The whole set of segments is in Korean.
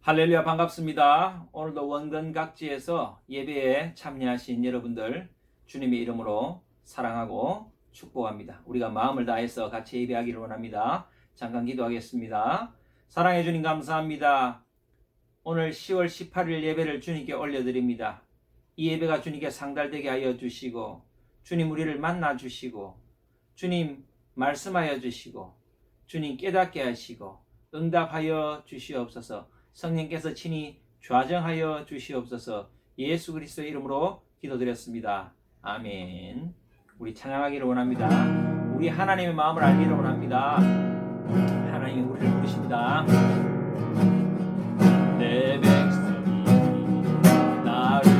할렐루야, 반갑습니다. 오늘도 원근 각지에서 예배에 참여하신 여러분들 주님의 이름으로 사랑하고 축복합니다. 우리가 마음을 다해서 같이 예배하기를 원합니다. 잠깐 기도하겠습니다. 사랑해 주님 감사합니다. 오늘 10월 18일 예배를 주님께 올려드립니다. 이 예배가 주님께 상달되게 하여 주시고 주님 우리를 만나 주시고 주님 말씀하여 주시고 주님 깨닫게 하시고 응답하여 주시옵소서. 성령께서 친히 좌정하여 주시옵소서. 예수 그리스도의 이름으로 기도드렸습니다. 아멘. 우리 찬양하기를 원합니다. 우리 하나님의 마음을 알기를 원합니다. 하나님이 우리를 부르십니다. 내 백성이 나를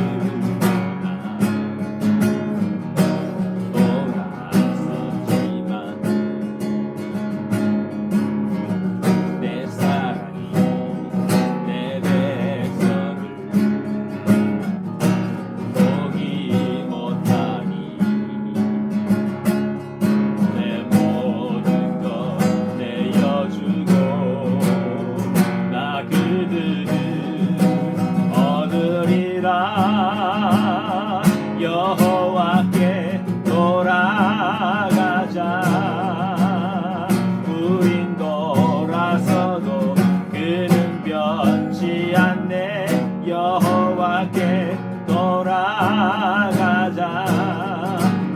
돌아섰지만 내 사랑이 내 백성을 보기 못하니 내 모든 것 내어주고 나 그들을 얻으리라. 여호와께 돌아가자. 우린 돌아서도 그는 변치 않네. 여호와께 돌아가자.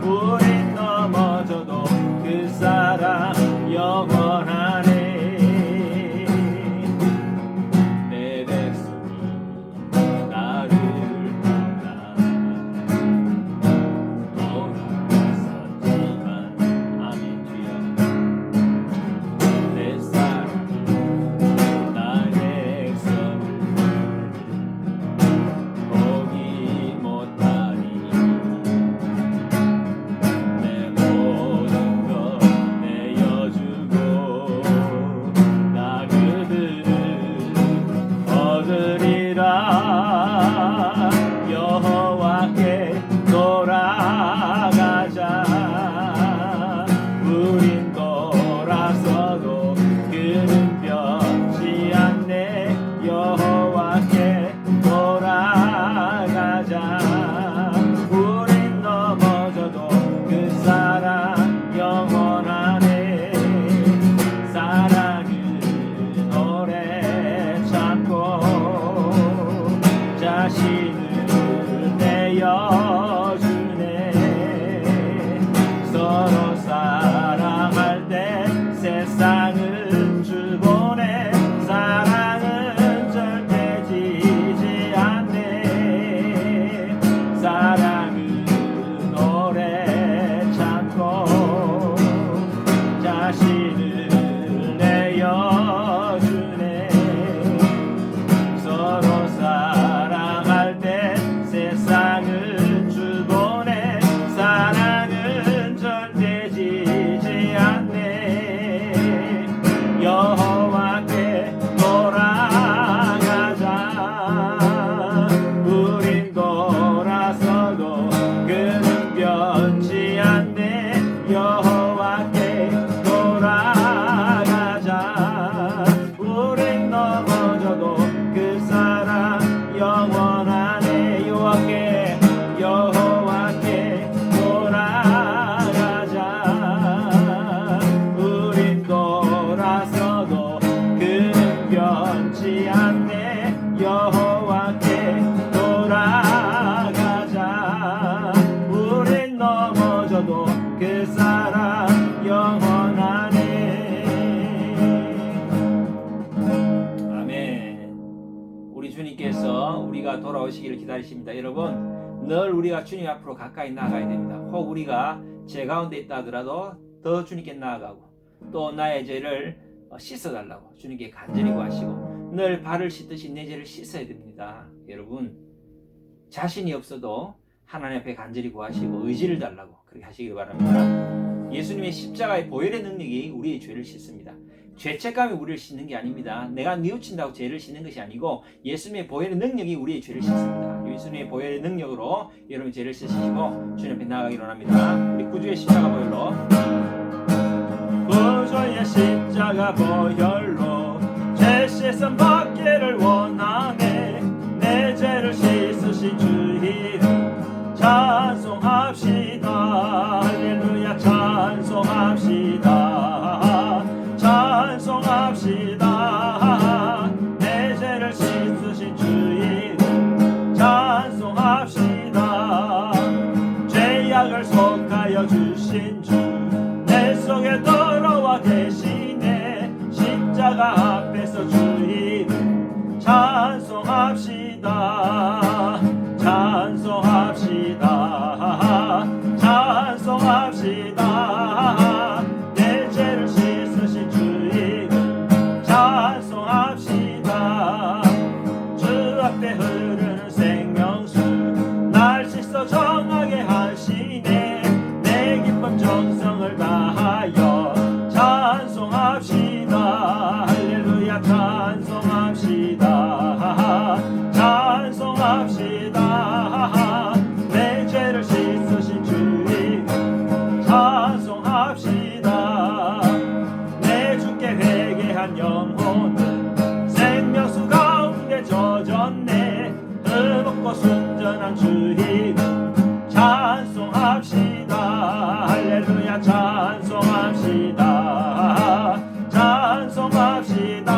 우린 넘어져도 그 사랑 영원하네. 내 백성이 나를 떠나 돌아섰지만 아멘 주여. 내 사랑이 나의 백성을 보기 못하니 내 모든 것 내어주고 나 그들을 얻으리라. 여호와께 돌아가자. 우린 돌아서도 그는 변치 않네. 여호와께 돌아가자. 우린 넘어져도 그 사랑 영원하네. 사랑은 오래 참고 자신을 내어주네. 서로 사랑할 때 세상은 주보네. 사랑은 절대 지지 않네. 사랑은 오래 참고 자신을 내어주네. 서로 사랑할 때 세상은 주보네. 사랑은 절대 지지 않네. 여호와께 돌아가자. 우린 돌아서도 그는 변치 않네. 여호와께 돌아가자. 우린 넘어져도 그 사랑 영원하네. 여호와께 돌아가자. 우린 돌아서도 그는 변치 않네. 여호와께 돌아가자. 우린 넘어져도 그 사랑 영원하네. 아멘. 우리 주님께서 우리가 돌아오시기를 기다리십니다. 여러분, 늘 우리가 주님 앞으로 가까이 나아가야 됩니다. 혹 우리가 죄 가운데 있다 하더라도 더 주님께 나아가고 또 나의 죄를 씻어달라고 주님께 간절히 구하시고 늘 발을 씻듯이 내 죄를 씻어야 됩니다. 여러분, 자신이 없어도 하나님 앞에 간절히 구하시고 의지를 달라고 그렇게 하시길 바랍니다. 예수님의 십자가의 보혈의 능력이 우리의 죄를 씻습니다. 죄책감이 우리를 씻는 게 아닙니다. 내가 뉘우친다고 죄를 씻는 것이 아니고 예수님의 보혈의 능력이 우리의 죄를 씻습니다. 예수님의 보혈의 능력으로 여러분 죄를 씻으시고 주님 앞에 나아가기를 원합니다. 우리 구주의 십자가 보혈로, 구주의 십자가 보혈로 죄 씻음 받기를 원합니다. 찬송합시다. 찬송합시다. 찬송합시다. 내 죄를 씻으신 주님 찬송합시다. 주 앞에 흐르는 생명수 날 씻어 정하게 하시네. 내 기쁨 정성을 다하여 찬송합시다. 할렐루야. 찬송합시다. 찬송합시다. 내 죄를 씻으신 주님 찬송합시다. 내 주께 회개한 영혼은 생명수 가운데 젖었네. 뜨겁고 순전한 주님 찬송합시다. 할렐루야. 찬송합시다. 찬송합시다.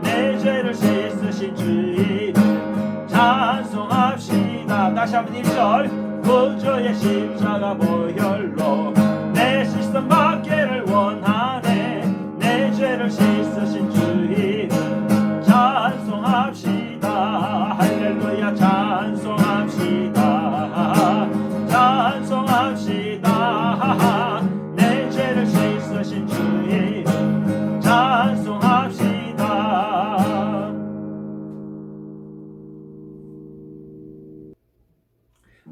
내 죄를 씻으신 주님 찬송합시다. 다시 한번 1절. 구주의 십자가 보혈로 내 시선 받기를 원하네. 내 죄를 씻으신 주님 찬송합시다. 할렐루야. 찬송합시다. 찬송합시다. 내 죄를 씻으신 주님 찬송합시다.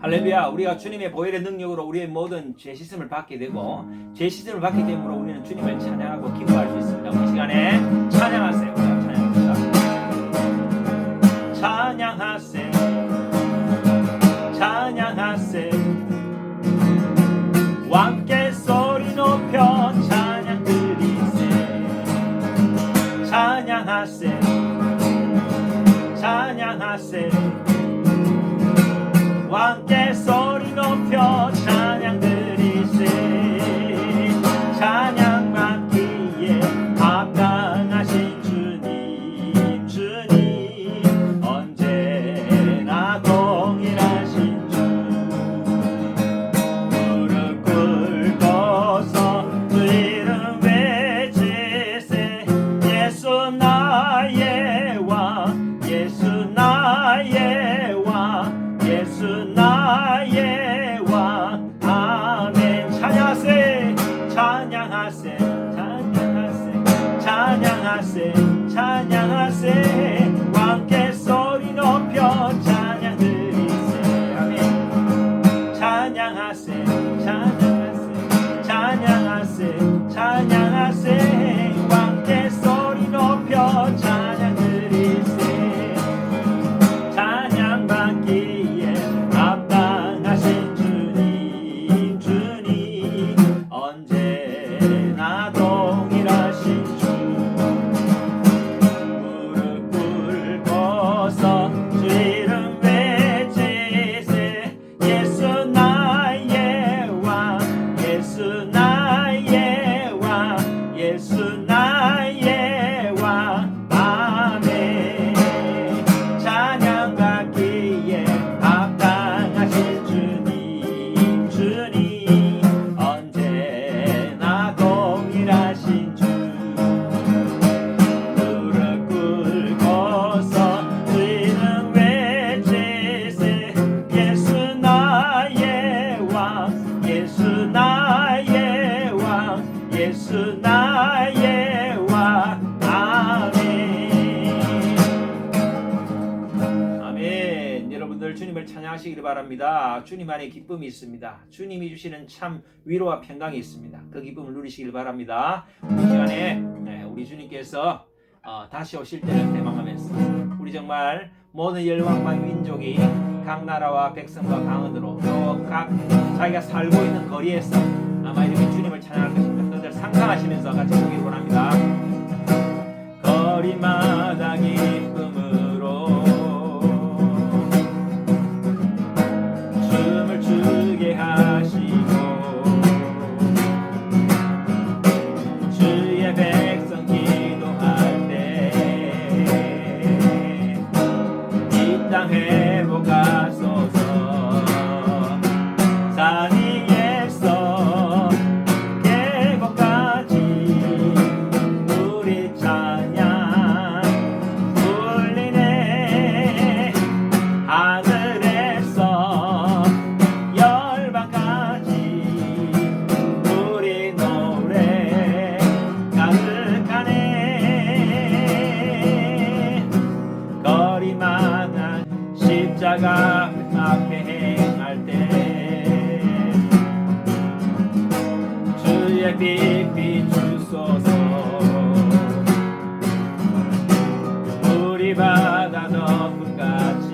할렐루야. 우리가 주님의 보혈의 능력으로 우리의 모든 죄 씻음을 받게 되고 죄 씻음을 받게 됨으로 우리는 주님을 찬양하고 기뻐할 수 있습니다. 우리 시간에 찬양하세요. 찬양합니다. 찬양하세 찬양하세 왕께 소리 높여 찬양 드리세. 찬양하세 찬양하세 왕께 소리 높여 찬양 드리세. 찬양 받기에 합당하신 주님 주님 언제나 동일하신 주. 무릎 꿇고서 주 이름 외치세. 예수 나의 왕 예수 나의 왕 예수 나의 왕. 아멘. 찬양하세 찬양하세 찬양하세 찬양하세 찬양하세 왕께 소리 높여 찬양 드리세. 아멘. 찬양하세 찬양하세 찬양하세 찬양하세 왕께 소리 높여 찬양 드리세. 찬양 받기에 합당하신 주님 주님 언제나 동일하신 주. 무릎 꿇고서 주 이름 외치세. 예수 나의 왕 예수 나의 왕 예수 나의 왕. 아멘. 찬양 받기에 합당하신 주님 주님 언제나 동일하신 주. 무릎 꿇고서 주 이름 외치세. 예수 나의 왕 예수 나의 왕 예수 나의 왕. 아멘. 아멘. 여러분들 주님을 찬양하시기를 바랍니다. 주님 안에 기쁨이 있습니다. 주님이 주시는 참 위로와 평강이 있습니다. 그 기쁨을 누리시길 바랍니다. 이 시간에 우리 주님께서 다시 오실 때를 대망하면서 우리 정말 모든 열방과 민족이 각 나라와 백성과 강원으로 또 각 자기가 살고 있는 거리에서 아마 이렇게 주님을 찬양할 것입니다. 그들 상상하시면서 같이 보기를 원합니다. 거리마다 기쁨으로 춤을 추게 하시고 주의 백성 기도할 때 이 땅 회복하소서. 산 위에서 계곡까지 우리 찬양 십자가 앞에 행할 때 주의 빛 비추소서. 우리 바다 덮음같이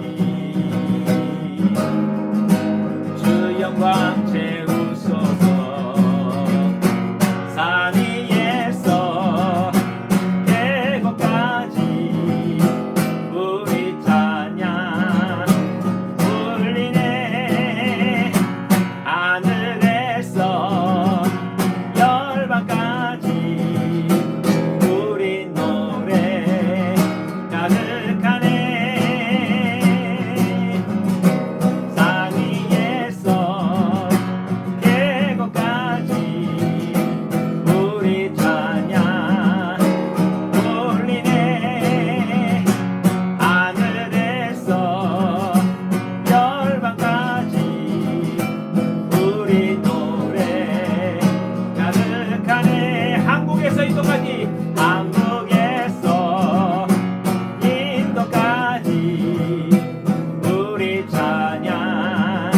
주 영광 채우소서. 산 위에서 계곡까지 우리 찬양 울리네. 하늘에서 열방까지 우리 노래 가득하네. 산 위에서 계곡까지 우리 찬양 울리네. 하늘에서 열방까지 우리 노래 가득하네. 한국에서 인도까지, 한국에서 인도까지 우리 찬양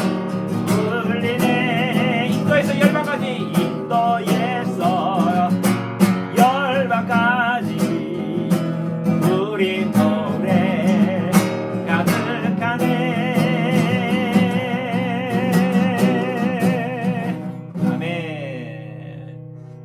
울리네. 인도에서 열방까지, 인도에서 열방까지 우리 노래 가득하네. 아멘.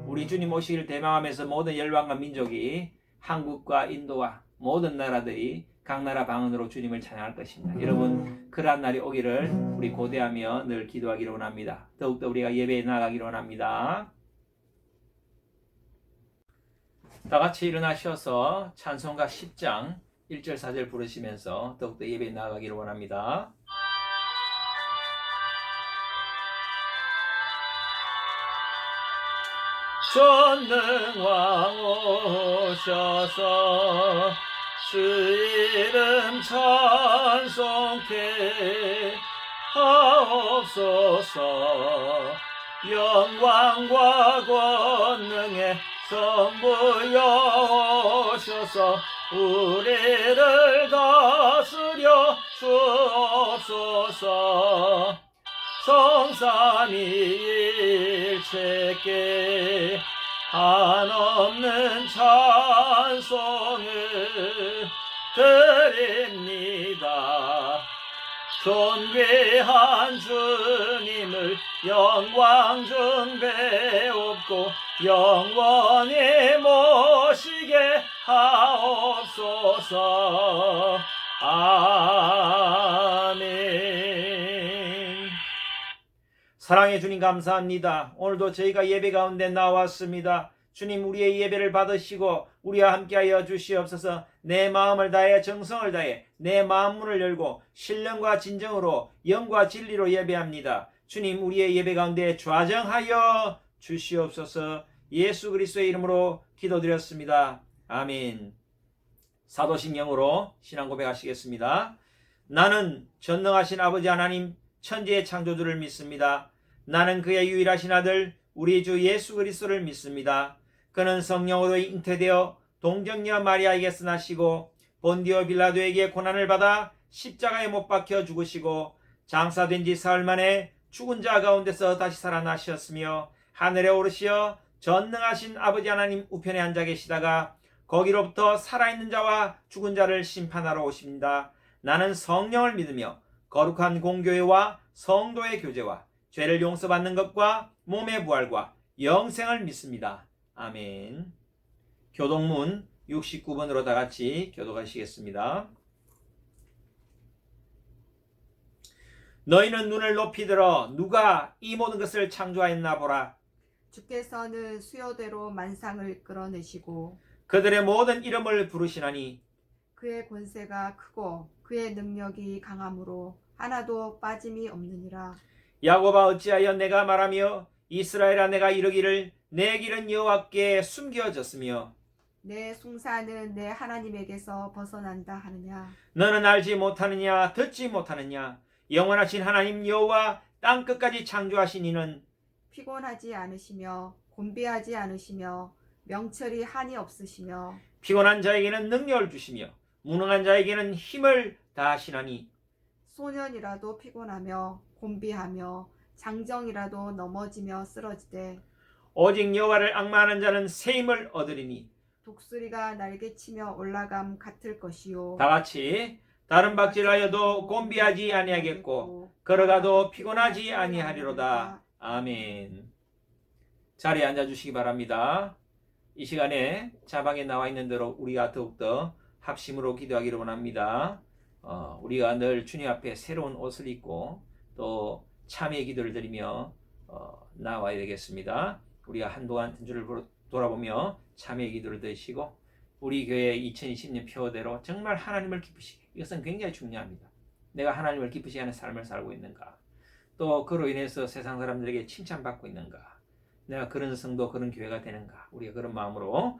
우리 주님 오시기를 대망하면서 모든 열방과 민족이 한국과 인도와 모든 나라들이 각 나라 방언으로 주님을 찬양할 것입니다. 여러분, 그러한 날이 오기를 우리 고대하며 늘 기도하기를 원합니다. 더욱더 우리가 예배에 나가기를 원합니다. 다 같이 일어나셔서 찬송가 10장 1절 4절 부르시면서 더욱더 예배에 나가기를 원합니다. 전능왕 오셔서 주 이름 찬송케 하옵소서. 영광과 권능의 선부여 오셔서 우리를 다스려 주옵소서. 성삼위일체께 한없는 찬송을 드립니다. 존귀한 주님을 영광 중배옵고 영원히 모시게 하옵소서. 아멘. 사랑의 주님 감사합니다. 오늘도 저희가 예배 가운데 나왔습니다. 주님, 우리의 예배를 받으시고 우리와 함께하여 주시옵소서. 내 마음을 다해 정성을 다해 내 마음문을 열고 신령과 진정으로 영과 진리로 예배합니다. 주님, 우리의 예배 가운데 좌정하여 주시옵소서. 예수 그리스도의 이름으로 기도드렸습니다. 아멘. 사도신경으로 신앙 고백하시겠습니다. 나는 전능하신 아버지 하나님 천지의 창조주를 믿습니다. 나는 그의 유일하신 아들 우리 주 예수 그리스도를 믿습니다. 그는 성령으로 잉태되어 동정녀 마리아에게서 나시고 본디오 빌라도에게 고난을 받아 십자가에 못 박혀 죽으시고 장사된 지 사흘 만에 죽은 자 가운데서 다시 살아나셨으며 하늘에 오르시어 전능하신 아버지 하나님 우편에 앉아 계시다가 거기로부터 살아있는 자와 죽은 자를 심판하러 오십니다. 나는 성령을 믿으며 거룩한 공교회와 성도의 교제와 죄를 용서받는 것과 몸의 부활과 영생을 믿습니다. 아멘. 교동문 69번으로 다 같이 교독하시겠습니다. 너희는 눈을 높이 들어 누가 이 모든 것을 창조하였나 보라. 주께서는 수요대로 만상을 끌어내시고 그들의 모든 이름을 부르시나니 그의 권세가 크고 그의 능력이 강함으로 하나도 빠짐이 없느니라. 야곱아, 어찌하여 내가 말하며 이스라엘아 내가 이르기를 내 길은 여호와께 숨겨졌으며 내 숭사는 내 하나님에게서 벗어난다 하느냐. 너는 알지 못하느냐 듣지 못하느냐. 영원하신 하나님 여호와 땅 끝까지 창조하신 이는 피곤하지 않으시며 곤비하지 않으시며 명철이 한이 없으시며 피곤한 자에게는 능력을 주시며 무능한 자에게는 힘을 다하시나니 소년이라도 피곤하며 곤비하며 장정이라도 넘어지며 쓰러지되 오직 여호와를 앙마하는 자는 새 힘을 얻으리니. 독수리가 날개치며 올라감 같을 것이요 다 같이 다른 박질하여도 곤비하지 아니하겠고 걸어가도 피곤하지 아니하리로다. 아멘. 자리에 앉아주시기 바랍니다. 이 시간에 자방에 나와 있는 대로 우리가 더욱더 합심으로 기도하기를 원합니다. 우리가 늘 주님 앞에 새로운 옷을 입고 또 참회의 기도를 드리며 나와야 되겠습니다. 우리가 한동안 주를 돌아보며 참회의 기도를 드리시고 우리 교회 2020년 표어대로 정말 하나님을 기쁘시게, 이것은 굉장히 중요합니다. 내가 하나님을 기쁘시게 하는 삶을 살고 있는가, 또 그로 인해서 세상 사람들에게 칭찬받고 있는가, 내가 그런 성도 그런 교회가 되는가, 우리가 그런 마음으로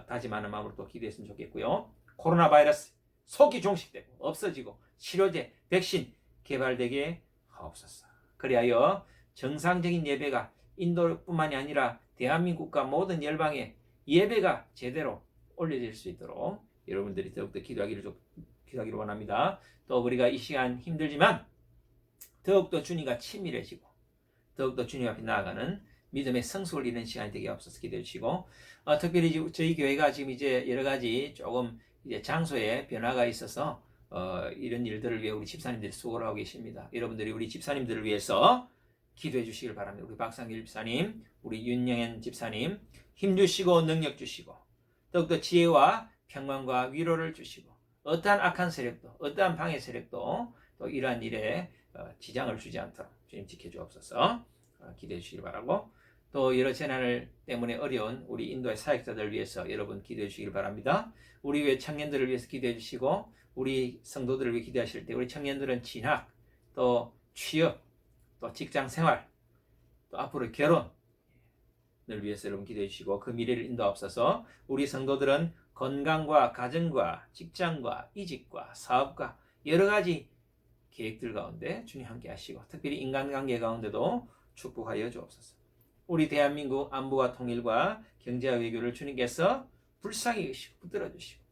다짐하는 마음으로 또 기도했으면 좋겠고요. 코로나 바이러스 속히 종식되고 없어지고 치료제, 백신 개발되게 하옵소서. 그리하여 정상적인 예배가 인도뿐만이 아니라 대한민국과 모든 열방에 예배가 제대로 올려질 수 있도록 여러분들이 더욱더 기도하기를 원합니다. 또 우리가 이 시간 힘들지만 더욱더 주님과 친밀해지고 더욱더 주님 앞에 나아가는 믿음의 성숙을 이루는 시간이 되게 없어서 기도해 주시고, 특별히 저희 교회가 지금 이제 여러 가지 조금 이제 장소에 변화가 있어서 이런 일들을 위해 우리 집사님들이 수고를 하고 계십니다. 여러분들이 우리 집사님들을 위해서 기도해 주시길 바랍니다. 우리 박상길 집사님, 우리 윤영현 집사님 힘주시고 능력 주시고 더욱더 지혜와 평강과 위로를 주시고 어떠한 악한 세력도 어떠한 방해 세력도 또 이러한 일에 지장을 주지 않도록 주님 지켜주옵소서. 기도해 주시길 바라고, 또 여러 재난을 때문에 어려운 우리 인도의 사역자들을 위해서 여러분 기도해 주시길 바랍니다. 우리 교회 청년들을 위해서 기도해 주시고 우리 성도들을 위해 기도하실 때 우리 청년들은 진학, 또 취업, 또 직장 생활, 또 앞으로 결혼을 위해서 여러분 기도해 주시고 그 미래를 인도하옵소서. 우리 성도들은 건강과 가정과 직장과 이직과 사업과 여러 가지 계획들 가운데 주님 함께 하시고 특별히 인간관계 가운데도 축복하여 주옵소서. 우리 대한민국 안보와 통일과 경제와 외교를 주님께서 불쌍히 여기시고 붙들어 주시고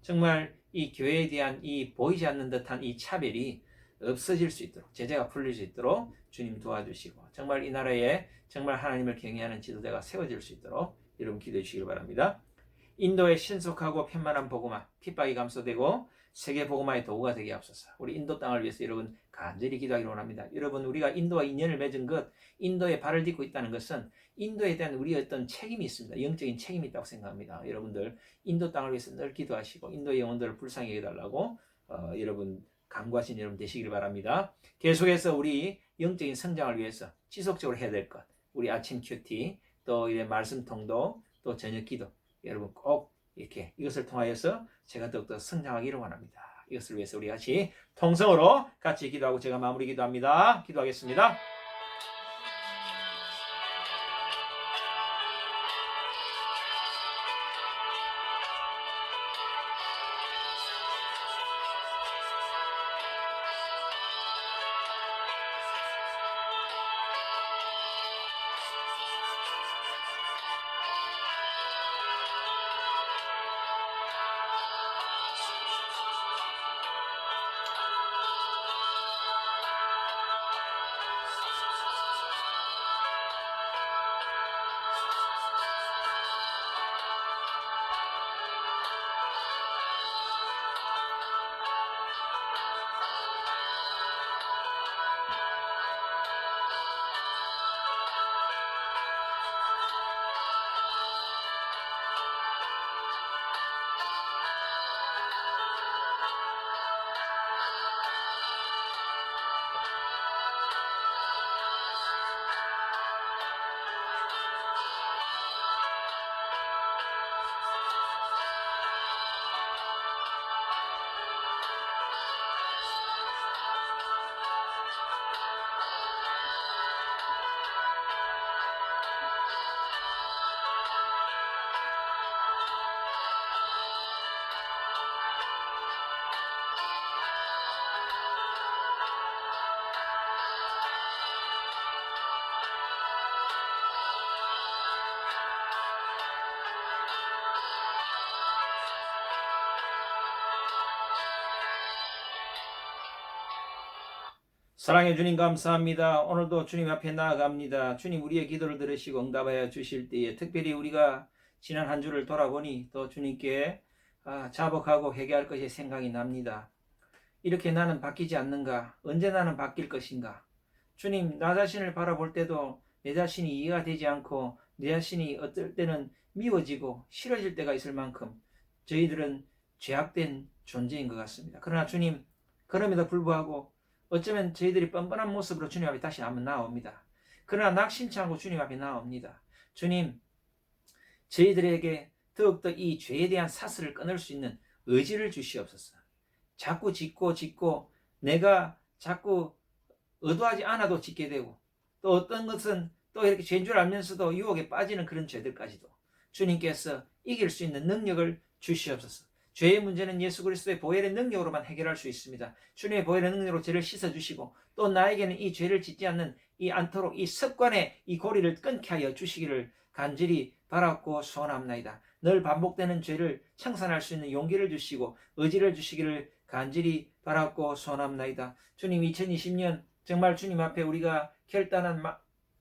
정말 이 교회에 대한 이 보이지 않는 듯한 이 차별이 없어질 수 있도록, 제재가 풀릴 수 있도록 주님 도와주시고 정말 이 나라에 정말 하나님을 경외하는 지도자가 세워질 수 있도록 여러분 기도해 주시길 바랍니다. 인도의 신속하고 편만한 복음화, 핍박이 감소되고 세계 복음화의 도구가 되게 하옵소서. 우리 인도 땅을 위해서 여러분 간절히 기도하기를 원합니다. 여러분 우리가 인도와 인연을 맺은 것, 인도에 발을 딛고 있다는 것은 인도에 대한 우리의 어떤 책임이 있습니다. 영적인 책임이 있다고 생각합니다. 여러분들 인도 땅을 위해서 늘 기도하시고 인도의 영혼들을 불쌍히 여겨달라고 여러분 간구하신 여러분 되시길 바랍니다. 계속해서 우리 영적인 성장을 위해서 지속적으로 해야 될 것, 우리 아침 큐티, 또 이래 말씀 통독, 또 저녁 기도, 여러분 꼭 이렇게 이것을 통하여서 제가 더욱더 성장하기를 원합니다. 이것을 위해서 우리 같이 통성으로 같이 기도하고 제가 마무리 기도합니다. 기도하겠습니다. 사랑해 주님 감사합니다. 오늘도 주님 앞에 나아갑니다. 주님 우리의 기도를 들으시고 응답하여 주실 때에 특별히 우리가 지난 한 주를 돌아보니 또 주님께 자복하고 회개할 것이 생각이 납니다. 이렇게 나는 바뀌지 않는가? 언제 나는 바뀔 것인가? 주님, 나 자신을 바라볼 때도 내 자신이 이해가 되지 않고 내 자신이 어떨 때는 미워지고 싫어질 때가 있을 만큼 저희들은 죄악된 존재인 것 같습니다. 그러나 주님, 그럼에도 불구하고 어쩌면 저희들이 뻔뻔한 모습으로 주님 앞에 다시 한번 나옵니다. 그러나 낙심치 않고 주님 앞에 나옵니다. 주님, 저희들에게 더욱더 이 죄에 대한 사슬을 끊을 수 있는 의지를 주시옵소서. 자꾸 짓고 내가 자꾸 의도하지 않아도 짓게 되고 또 어떤 것은 또 이렇게 죄인 줄 알면서도 유혹에 빠지는 그런 죄들까지도 주님께서 이길 수 있는 능력을 주시옵소서. 죄의 문제는 예수 그리스도의 보혈의 능력으로만 해결할 수 있습니다. 주님의 보혈의 능력으로 죄를 씻어주시고 또 나에게는 이 죄를 짓지 않도록 이 습관의 이 고리를 끊게 하여 주시기를 간절히 바랐고 소원합나이다. 늘 반복되는 죄를 청산할 수 있는 용기를 주시고 의지를 주시기를 간절히 바랐고 소원합나이다. 주님, 2020년 정말 주님 앞에 우리가 결단한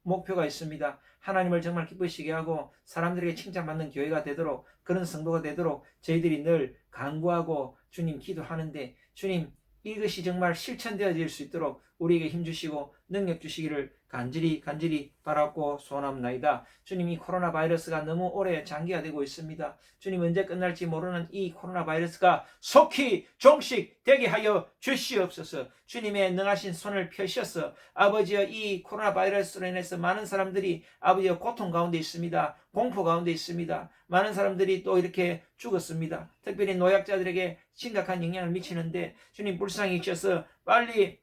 목표가 있습니다. 하나님을 정말 기쁘시게 하고 사람들에게 칭찬받는 교회가 되도록, 그런 성도가 되도록 저희들이 늘 간구하고 주님 기도하는데, 주님 이것이 정말 실천되어질 수 있도록 우리에게 힘주시고 능력 주시기를 간절히 바랐고 소원합나이다. 주님, 이 코로나 바이러스가 너무 오래 장기화되고 있습니다. 주님, 언제 끝날지 모르는 이 코로나 바이러스가 속히 종식되게 하여 주시옵소서. 주님의 능하신 손을 펴셔서 아버지여, 이 코로나 바이러스로 인해서 많은 사람들이 아버지여 고통 가운데 있습니다. 공포 가운데 있습니다. 많은 사람들이 또 이렇게 죽었습니다. 특별히 노약자들에게 심각한 영향을 미치는데 주님, 불쌍히 여기셔서 빨리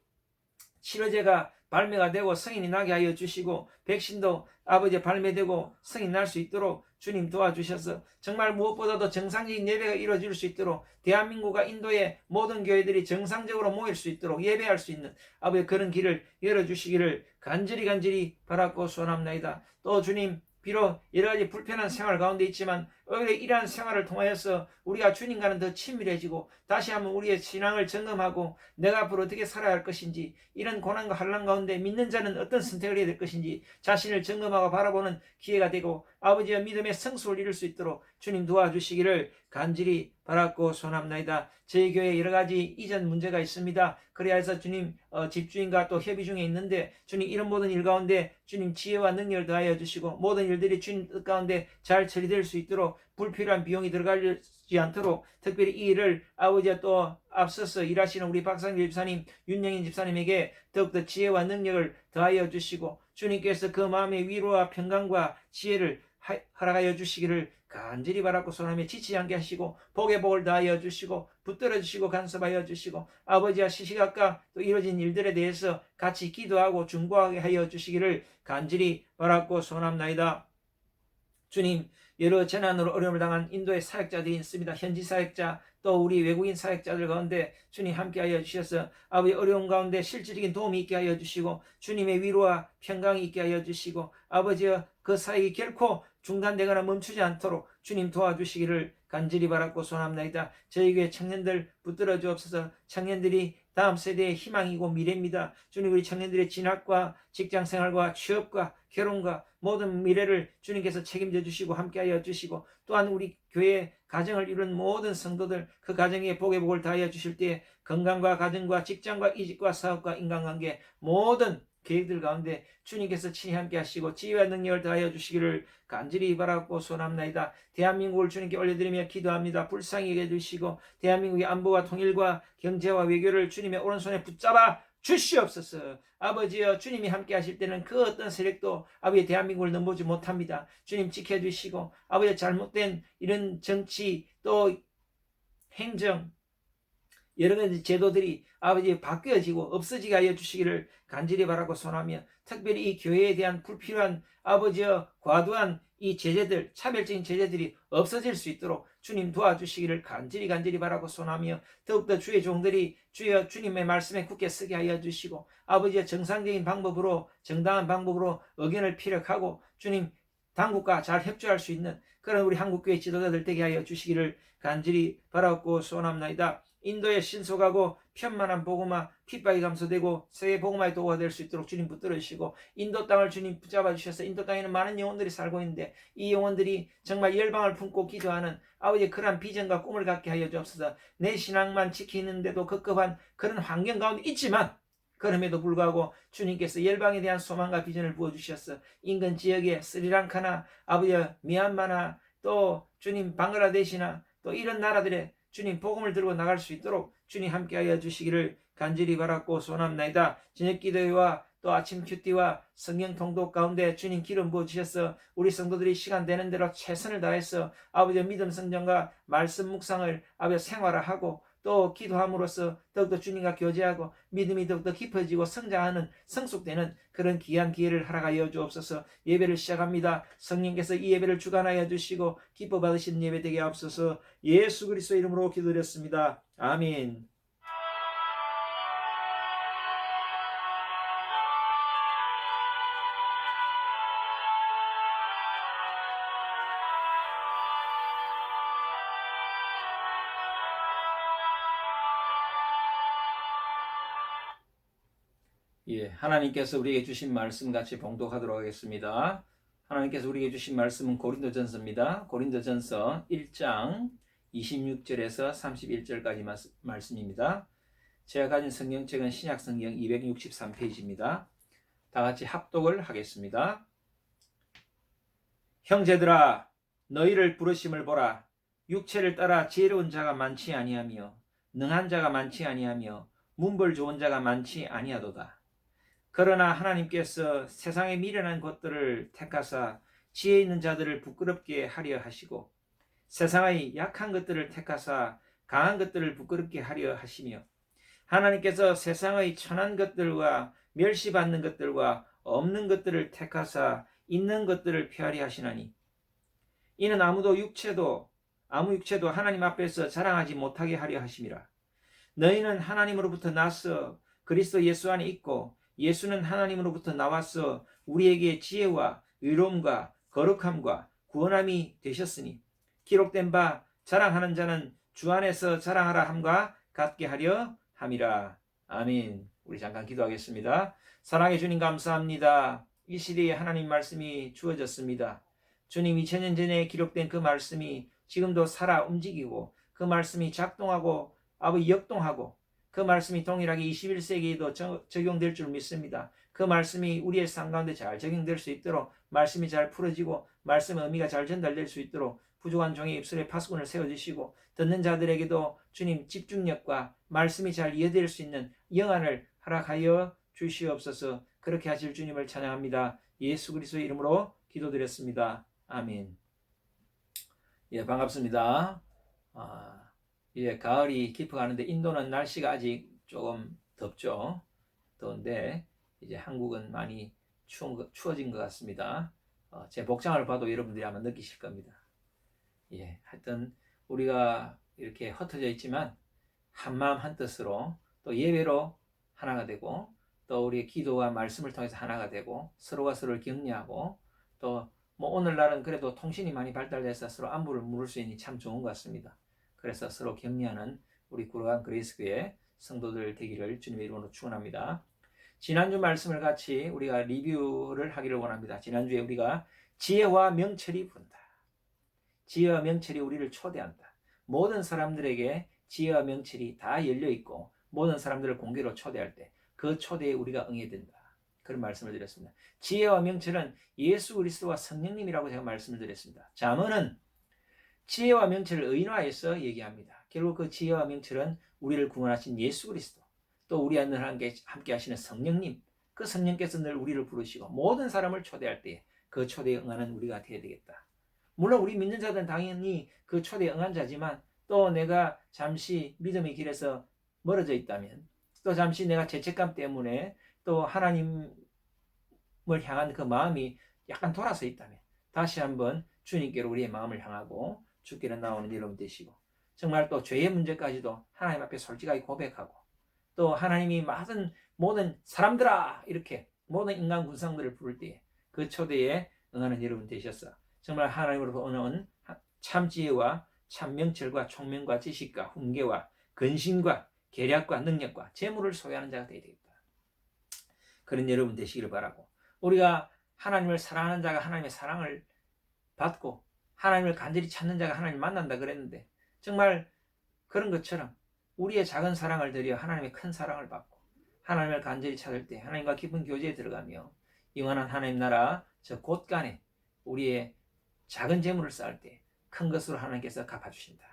치료제가 발매가 되고 성인이 나게 하여 주시고 백신도 아버지 발매되고 성인 날 수 있도록 주님 도와주셔서 정말 무엇보다도 정상적인 예배가 이루어질 수 있도록 대한민국과 인도의 모든 교회들이 정상적으로 모일 수 있도록 예배할 수 있는 아버지 그런 길을 열어주시기를 간절히 바랐고 소원합나이다. 또 주님, 비록 여러가지 불편한 생활 가운데 있지만 오히려 이러한 생활을 통하여서 우리가 주님과는 더 친밀해지고 다시 한번 우리의 신앙을 점검하고 내가 앞으로 어떻게 살아야 할 것인지, 이런 고난과 환난 가운데 믿는 자는 어떤 선택을 해야 될 것인지 자신을 점검하고 바라보는 기회가 되고 아버지의 믿음의 성수를 이룰 수 있도록 주님 도와주시기를 간절히 바랐고 소원합나이다. 저희 교회에 여러가지 이전 문제가 있습니다. 그래야 해서 주님 집주인과 또 협의 중에 있는데 주님, 이런 모든 일 가운데 주님 지혜와 능력을 더하여 주시고 모든 일들이 주님 뜻 가운데 잘 처리될 수 있도록 불필요한 비용이 들어가지 않도록 특별히 이 일을 아버지와 또 앞서서 일하시는 우리 박상길 집사님, 윤영인 집사님에게 더욱더 지혜와 능력을 더하여 주시고 주님께서 그 마음의 위로와 평강과 지혜를 허락하여 주시기를 간절히 바라고 소원하며 지치지 않게 하시고 복의 복을 다하여 주시고 붙들어 주시고 간섭하여 주시고 아버지와 시시각각 또 이루어진 일들에 대해서 같이 기도하고 중보하게 하여 주시기를 간절히 바라고 소원합나이다. 주님, 여러 재난으로 어려움을 당한 인도의 사역자들이 있습니다. 현지 사역자 또 우리 외국인 사역자들 가운데 주님 함께하여 주셔서 아버지 어려운 가운데 실질적인 도움이 있게 하여 주시고 주님의 위로와 평강이 있게 하여 주시고 아버지여, 그 사역이 결코 중단되거나 멈추지 않도록 주님 도와주시기를 간절히 바랐고 소원합나이다. 저희 교회 청년들 붙들어 주옵소서. 청년들이 다음 세대의 희망이고 미래입니다. 주님, 우리 청년들의 진학과 직장생활과 취업과 결혼과 모든 미래를 주님께서 책임져 주시고 함께하여 주시고 또한 우리 교회 가정을 이룬 모든 성도들 그 가정에 복의 복을 다하여 주실 때에 건강과 가정과 직장과 이직과 사업과 인간관계 모든 계획들 가운데 주님께서 친히 함께 하시고 지혜와 능력을 더하여 주시기를 간절히 바라고 소원합나이다. 대한민국을 주님께 올려드리며 기도합니다. 불쌍히 여겨주시고 대한민국의 안보와 통일과 경제와 외교를 주님의 오른손에 붙잡아 주시옵소서. 아버지여, 주님이 함께 하실 때는 그 어떤 세력도 아버지 대한민국을 넘보지 못합니다. 주님 지켜주시고 아버지 잘못된 이런 정치 또 행정 여러 가지 제도들이 아버지 바뀌어지고 없어지게 하여 주시기를 간절히 바라고 소원하며 특별히 이 교회에 대한 불필요한 아버지여 과도한 이 제재들, 차별적인 제재들이 없어질 수 있도록 주님 도와주시기를 간절히 바라고 소원하며 더욱더 주의 종들이 주여 주님의 말씀에 굳게 서게 하여 주시고 아버지의 정상적인 방법으로 정당한 방법으로 의견을 피력하고 주님 당국과 잘 협조할 수 있는 그런 우리 한국교회 지도자들 되게 하여 주시기를 간절히 바라고 소원합나이다. 인도에 신속하고 편만한 복음화 핍박이 감소되고 세계 복음화의 도구가 될 수 있도록 주님 붙들어 주시고, 인도 땅을 주님 붙잡아 주셔서 인도 땅에는 많은 영혼들이 살고 있는데 이 영혼들이 정말 열방을 품고 기도하는 아버지의 그러한 비전과 꿈을 갖게 하여 주옵소서. 내 신앙만 지키는데도 급급한 그런 환경 가운데 있지만 그럼에도 불구하고 주님께서 열방에 대한 소망과 비전을 부어주셔서 인근 지역에 스리랑카나 아버지의 미얀마나 또 주님 방글라데시나 또 이런 나라들의 주님 복음을 들고 나갈 수 있도록 주님 함께하여 주시기를 간절히 바랐고 소원합니다. 저녁 기도회와 또 아침 큐티와 성경 통독 가운데 주님 기름 부어주셔서 우리 성도들이 시간 되는 대로 최선을 다해서 아버지의 믿음 성전과 말씀 묵상을 아버지 생활화하고 또 기도함으로써 더욱더 주님과 교제하고 믿음이 더욱더 깊어지고 성장하는 성숙되는 그런 귀한 기회를 허락하여 주옵소서. 예배를 시작합니다. 성령께서 이 예배를 주관하여 주시고 기뻐 받으시는 예배 되게 하옵소서. 예수 그리스도 이름으로 기도드렸습니다. 아멘. 예, 하나님께서 우리에게 주신 말씀 같이 봉독하도록 하겠습니다. 하나님께서 우리에게 주신 말씀은 고린도전서입니다. 고린도전서 1장 26절에서 31절까지 말씀입니다. 제가 가진 성경책은 신약성경 263페이지입니다. 다 같이 합독을 하겠습니다. 형제들아, 너희를 부르심을 보라. 육체를 따라 지혜로운 자가 많지 아니하며 능한 자가 많지 아니하며 문벌 좋은 자가 많지 아니하도다. 그러나 하나님께서 세상의 미련한 것들을 택하사 지혜 있는 자들을 부끄럽게 하려 하시고 세상의 약한 것들을 택하사 강한 것들을 부끄럽게 하려 하시며 하나님께서 세상의 천한 것들과 멸시받는 것들과 없는 것들을 택하사 있는 것들을 폐하려 하시나니 이는 아무 육체도 하나님 앞에서 자랑하지 못하게 하려 하심이라. 너희는 하나님으로부터 나서 그리스도 예수 안에 있고 예수는 하나님으로부터 나와서 우리에게 지혜와 의로움과 거룩함과 구원함이 되셨으니 기록된 바 자랑하는 자는 주 안에서 자랑하라 함과 같게 하려 함이라. 아멘. 우리 잠깐 기도하겠습니다. 사랑해 주님 감사합니다. 이 시대에 하나님 말씀이 주어졌습니다. 주님 2000년 전에 기록된 그 말씀이 지금도 살아 움직이고 그 말씀이 작동하고 아버지 역동하고 그 말씀이 동일하게 21세기에도 적용될 줄 믿습니다. 그 말씀이 우리의 삶 가운데 잘 적용될 수 있도록 말씀이 잘 풀어지고 말씀의 의미가 잘 전달될 수 있도록 부족한 종의 입술에 파수꾼을 세워주시고 듣는 자들에게도 주님 집중력과 말씀이 잘 이해될 수 있는 영안을 허락하여 주시옵소서. 그렇게 하실 주님을 찬양합니다. 예수 그리스도의 이름으로 기도드렸습니다. 아멘. 예, 반갑습니다. 이제 가을이 깊어가는데 인도는 날씨가 아직 조금 덥죠. 더운데 이제 한국은 많이 추워진 것 같습니다. 제 복장을 봐도 여러분들이 아마 느끼실 겁니다. 예, 하여튼 우리가 이렇게 흩어져 있지만 한마음 한뜻으로 또 예배로 하나가 되고 또 우리의 기도와 말씀을 통해서 하나가 되고 서로가 서로를 격려하고 또 뭐 오늘날은 그래도 통신이 많이 발달돼서 서로 안부를 물을 수 있니 참 좋은 것 같습니다. 그래서 서로 격려하는 우리 구로간 그레이스교회 성도들 되기를 주님의 이름으로 축원합니다. 지난주 말씀을 같이 우리가 리뷰를 하기를 원합니다. 지난주에 우리가 지혜와 명철이 부른다. 지혜와 명철이 우리를 초대한다. 모든 사람들에게 지혜와 명철이 다 열려있고 모든 사람들을 공개로 초대할 때 그 초대에 우리가 응해야 된다. 그런 말씀을 드렸습니다. 지혜와 명철은 예수 그리스도와 성령님이라고 제가 말씀을 드렸습니다. 잠언은 지혜와 명철을 의인화해서 얘기합니다. 결국 그 지혜와 명철은 우리를 구원하신 예수 그리스도, 또 우리 안에 함께 하시는 성령님, 그 성령께서 늘 우리를 부르시고 모든 사람을 초대할 때 그 초대에 응하는 우리가 되어야 되겠다. 물론 우리 믿는 자들은 당연히 그 초대에 응한 자지만 또 내가 잠시 믿음의 길에서 멀어져 있다면 또 잠시 내가 죄책감 때문에 또 하나님을 향한 그 마음이 약간 돌아서 있다면 다시 한번 주님께로 우리의 마음을 향하고 주께로 나오는 여러분 되시고 정말 또 죄의 문제까지도 하나님 앞에 솔직하게 고백하고 또 하나님이 모든 사람들아 이렇게 모든 인간 군상들을 부를 때에 그 초대에 응하는 여러분 되셔서 정말 하나님으로부터 오는 참 지혜와 참 명철과 총명과 지식과 훈계와 근심과 계략과 능력과 재물을 소유하는 자가 되어야 되겠다. 그런 여러분 되시기를 바라고, 우리가 하나님을 사랑하는 자가 하나님의 사랑을 받고 하나님을 간절히 찾는 자가 하나님을 만난다 그랬는데, 정말 그런 것처럼 우리의 작은 사랑을 들여 하나님의 큰 사랑을 받고 하나님을 간절히 찾을 때 하나님과 깊은 교제에 들어가며 영원한 하나님 나라 저 곳간에 우리의 작은 재물을 쌓을 때 큰 것으로 하나님께서 갚아주신다.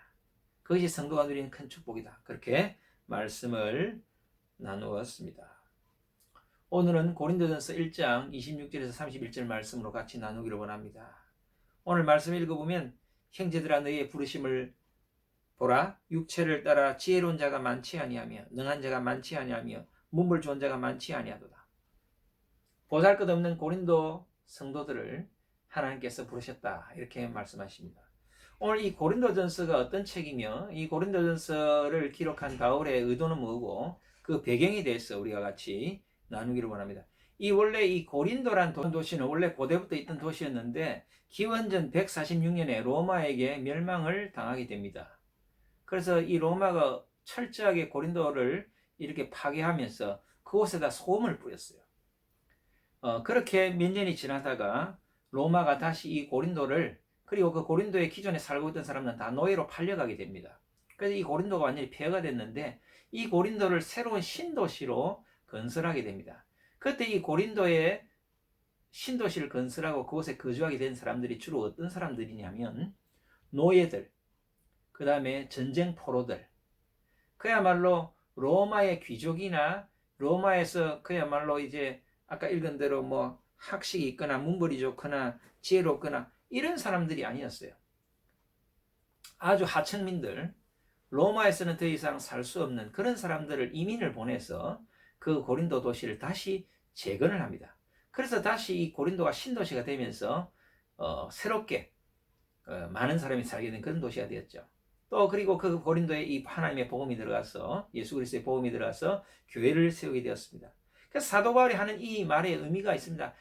그것이 성도가 누리는 큰 축복이다. 그렇게 말씀을 나누었습니다. 오늘은 고린도전서 1장 26절에서 31절 말씀으로 같이 나누기를 원합니다. 오늘 말씀 읽어보면, 형제들아 너희의 부르심을 보라, 육체를 따라 지혜로운 자가 많지 아니하며 능한 자가 많지 아니하며 문물 좋은 자가 많지 아니하도다. 보잘것없는 고린도 성도들을 하나님께서 부르셨다, 이렇게 말씀하십니다. 오늘 이 고린도전서가 어떤 책이며 이 고린도전서를 기록한 바울의 의도는 뭐고 그 배경에 대해서 우리가 같이 나누기를 원합니다. 원래 이 고린도란 도시는 원래 고대부터 있던 도시였는데 기원전 146년에 로마에게 멸망을 당하게 됩니다. 그래서 이 로마가 철저하게 고린도를 이렇게 파괴하면서 그곳에다 소금을 뿌렸어요. 그렇게 몇 년이 지나다가 로마가 다시 이 고린도를, 그리고 그 고린도에 기존에 살고 있던 사람들은 다 노예로 팔려가게 됩니다. 그래서 이 고린도가 완전히 폐허가 됐는데 이 고린도를 새로운 신도시로 건설하게 됩니다. 그때 이 고린도에 신도시를 건설하고 그곳에 거주하게 된 사람들이 주로 어떤 사람들이냐면 노예들, 그 다음에 전쟁 포로들, 그야말로 로마의 귀족이나 로마에서 그야말로 이제 아까 읽은 대로 뭐 학식이 있거나 문벌이 좋거나 지혜롭거나 이런 사람들이 아니었어요. 아주 하층민들, 로마에서는 더 이상 살 수 없는 그런 사람들을 이민을 보내서 그 고린도 도시를 다시 재건을 합니다. 그래서 다시 이 고린도가 신도시가 되면서 새롭게 많은 사람이 살게 된 그런 도시가 되었죠. 또 그리고 그 고린도에 이 하나님의 복음이 들어가서, 예수 그리스도의 복음이 들어가서 교회를 세우게 되었습니다. 그래서 사도 바울이 하는 이 말에 의미가 있습니다.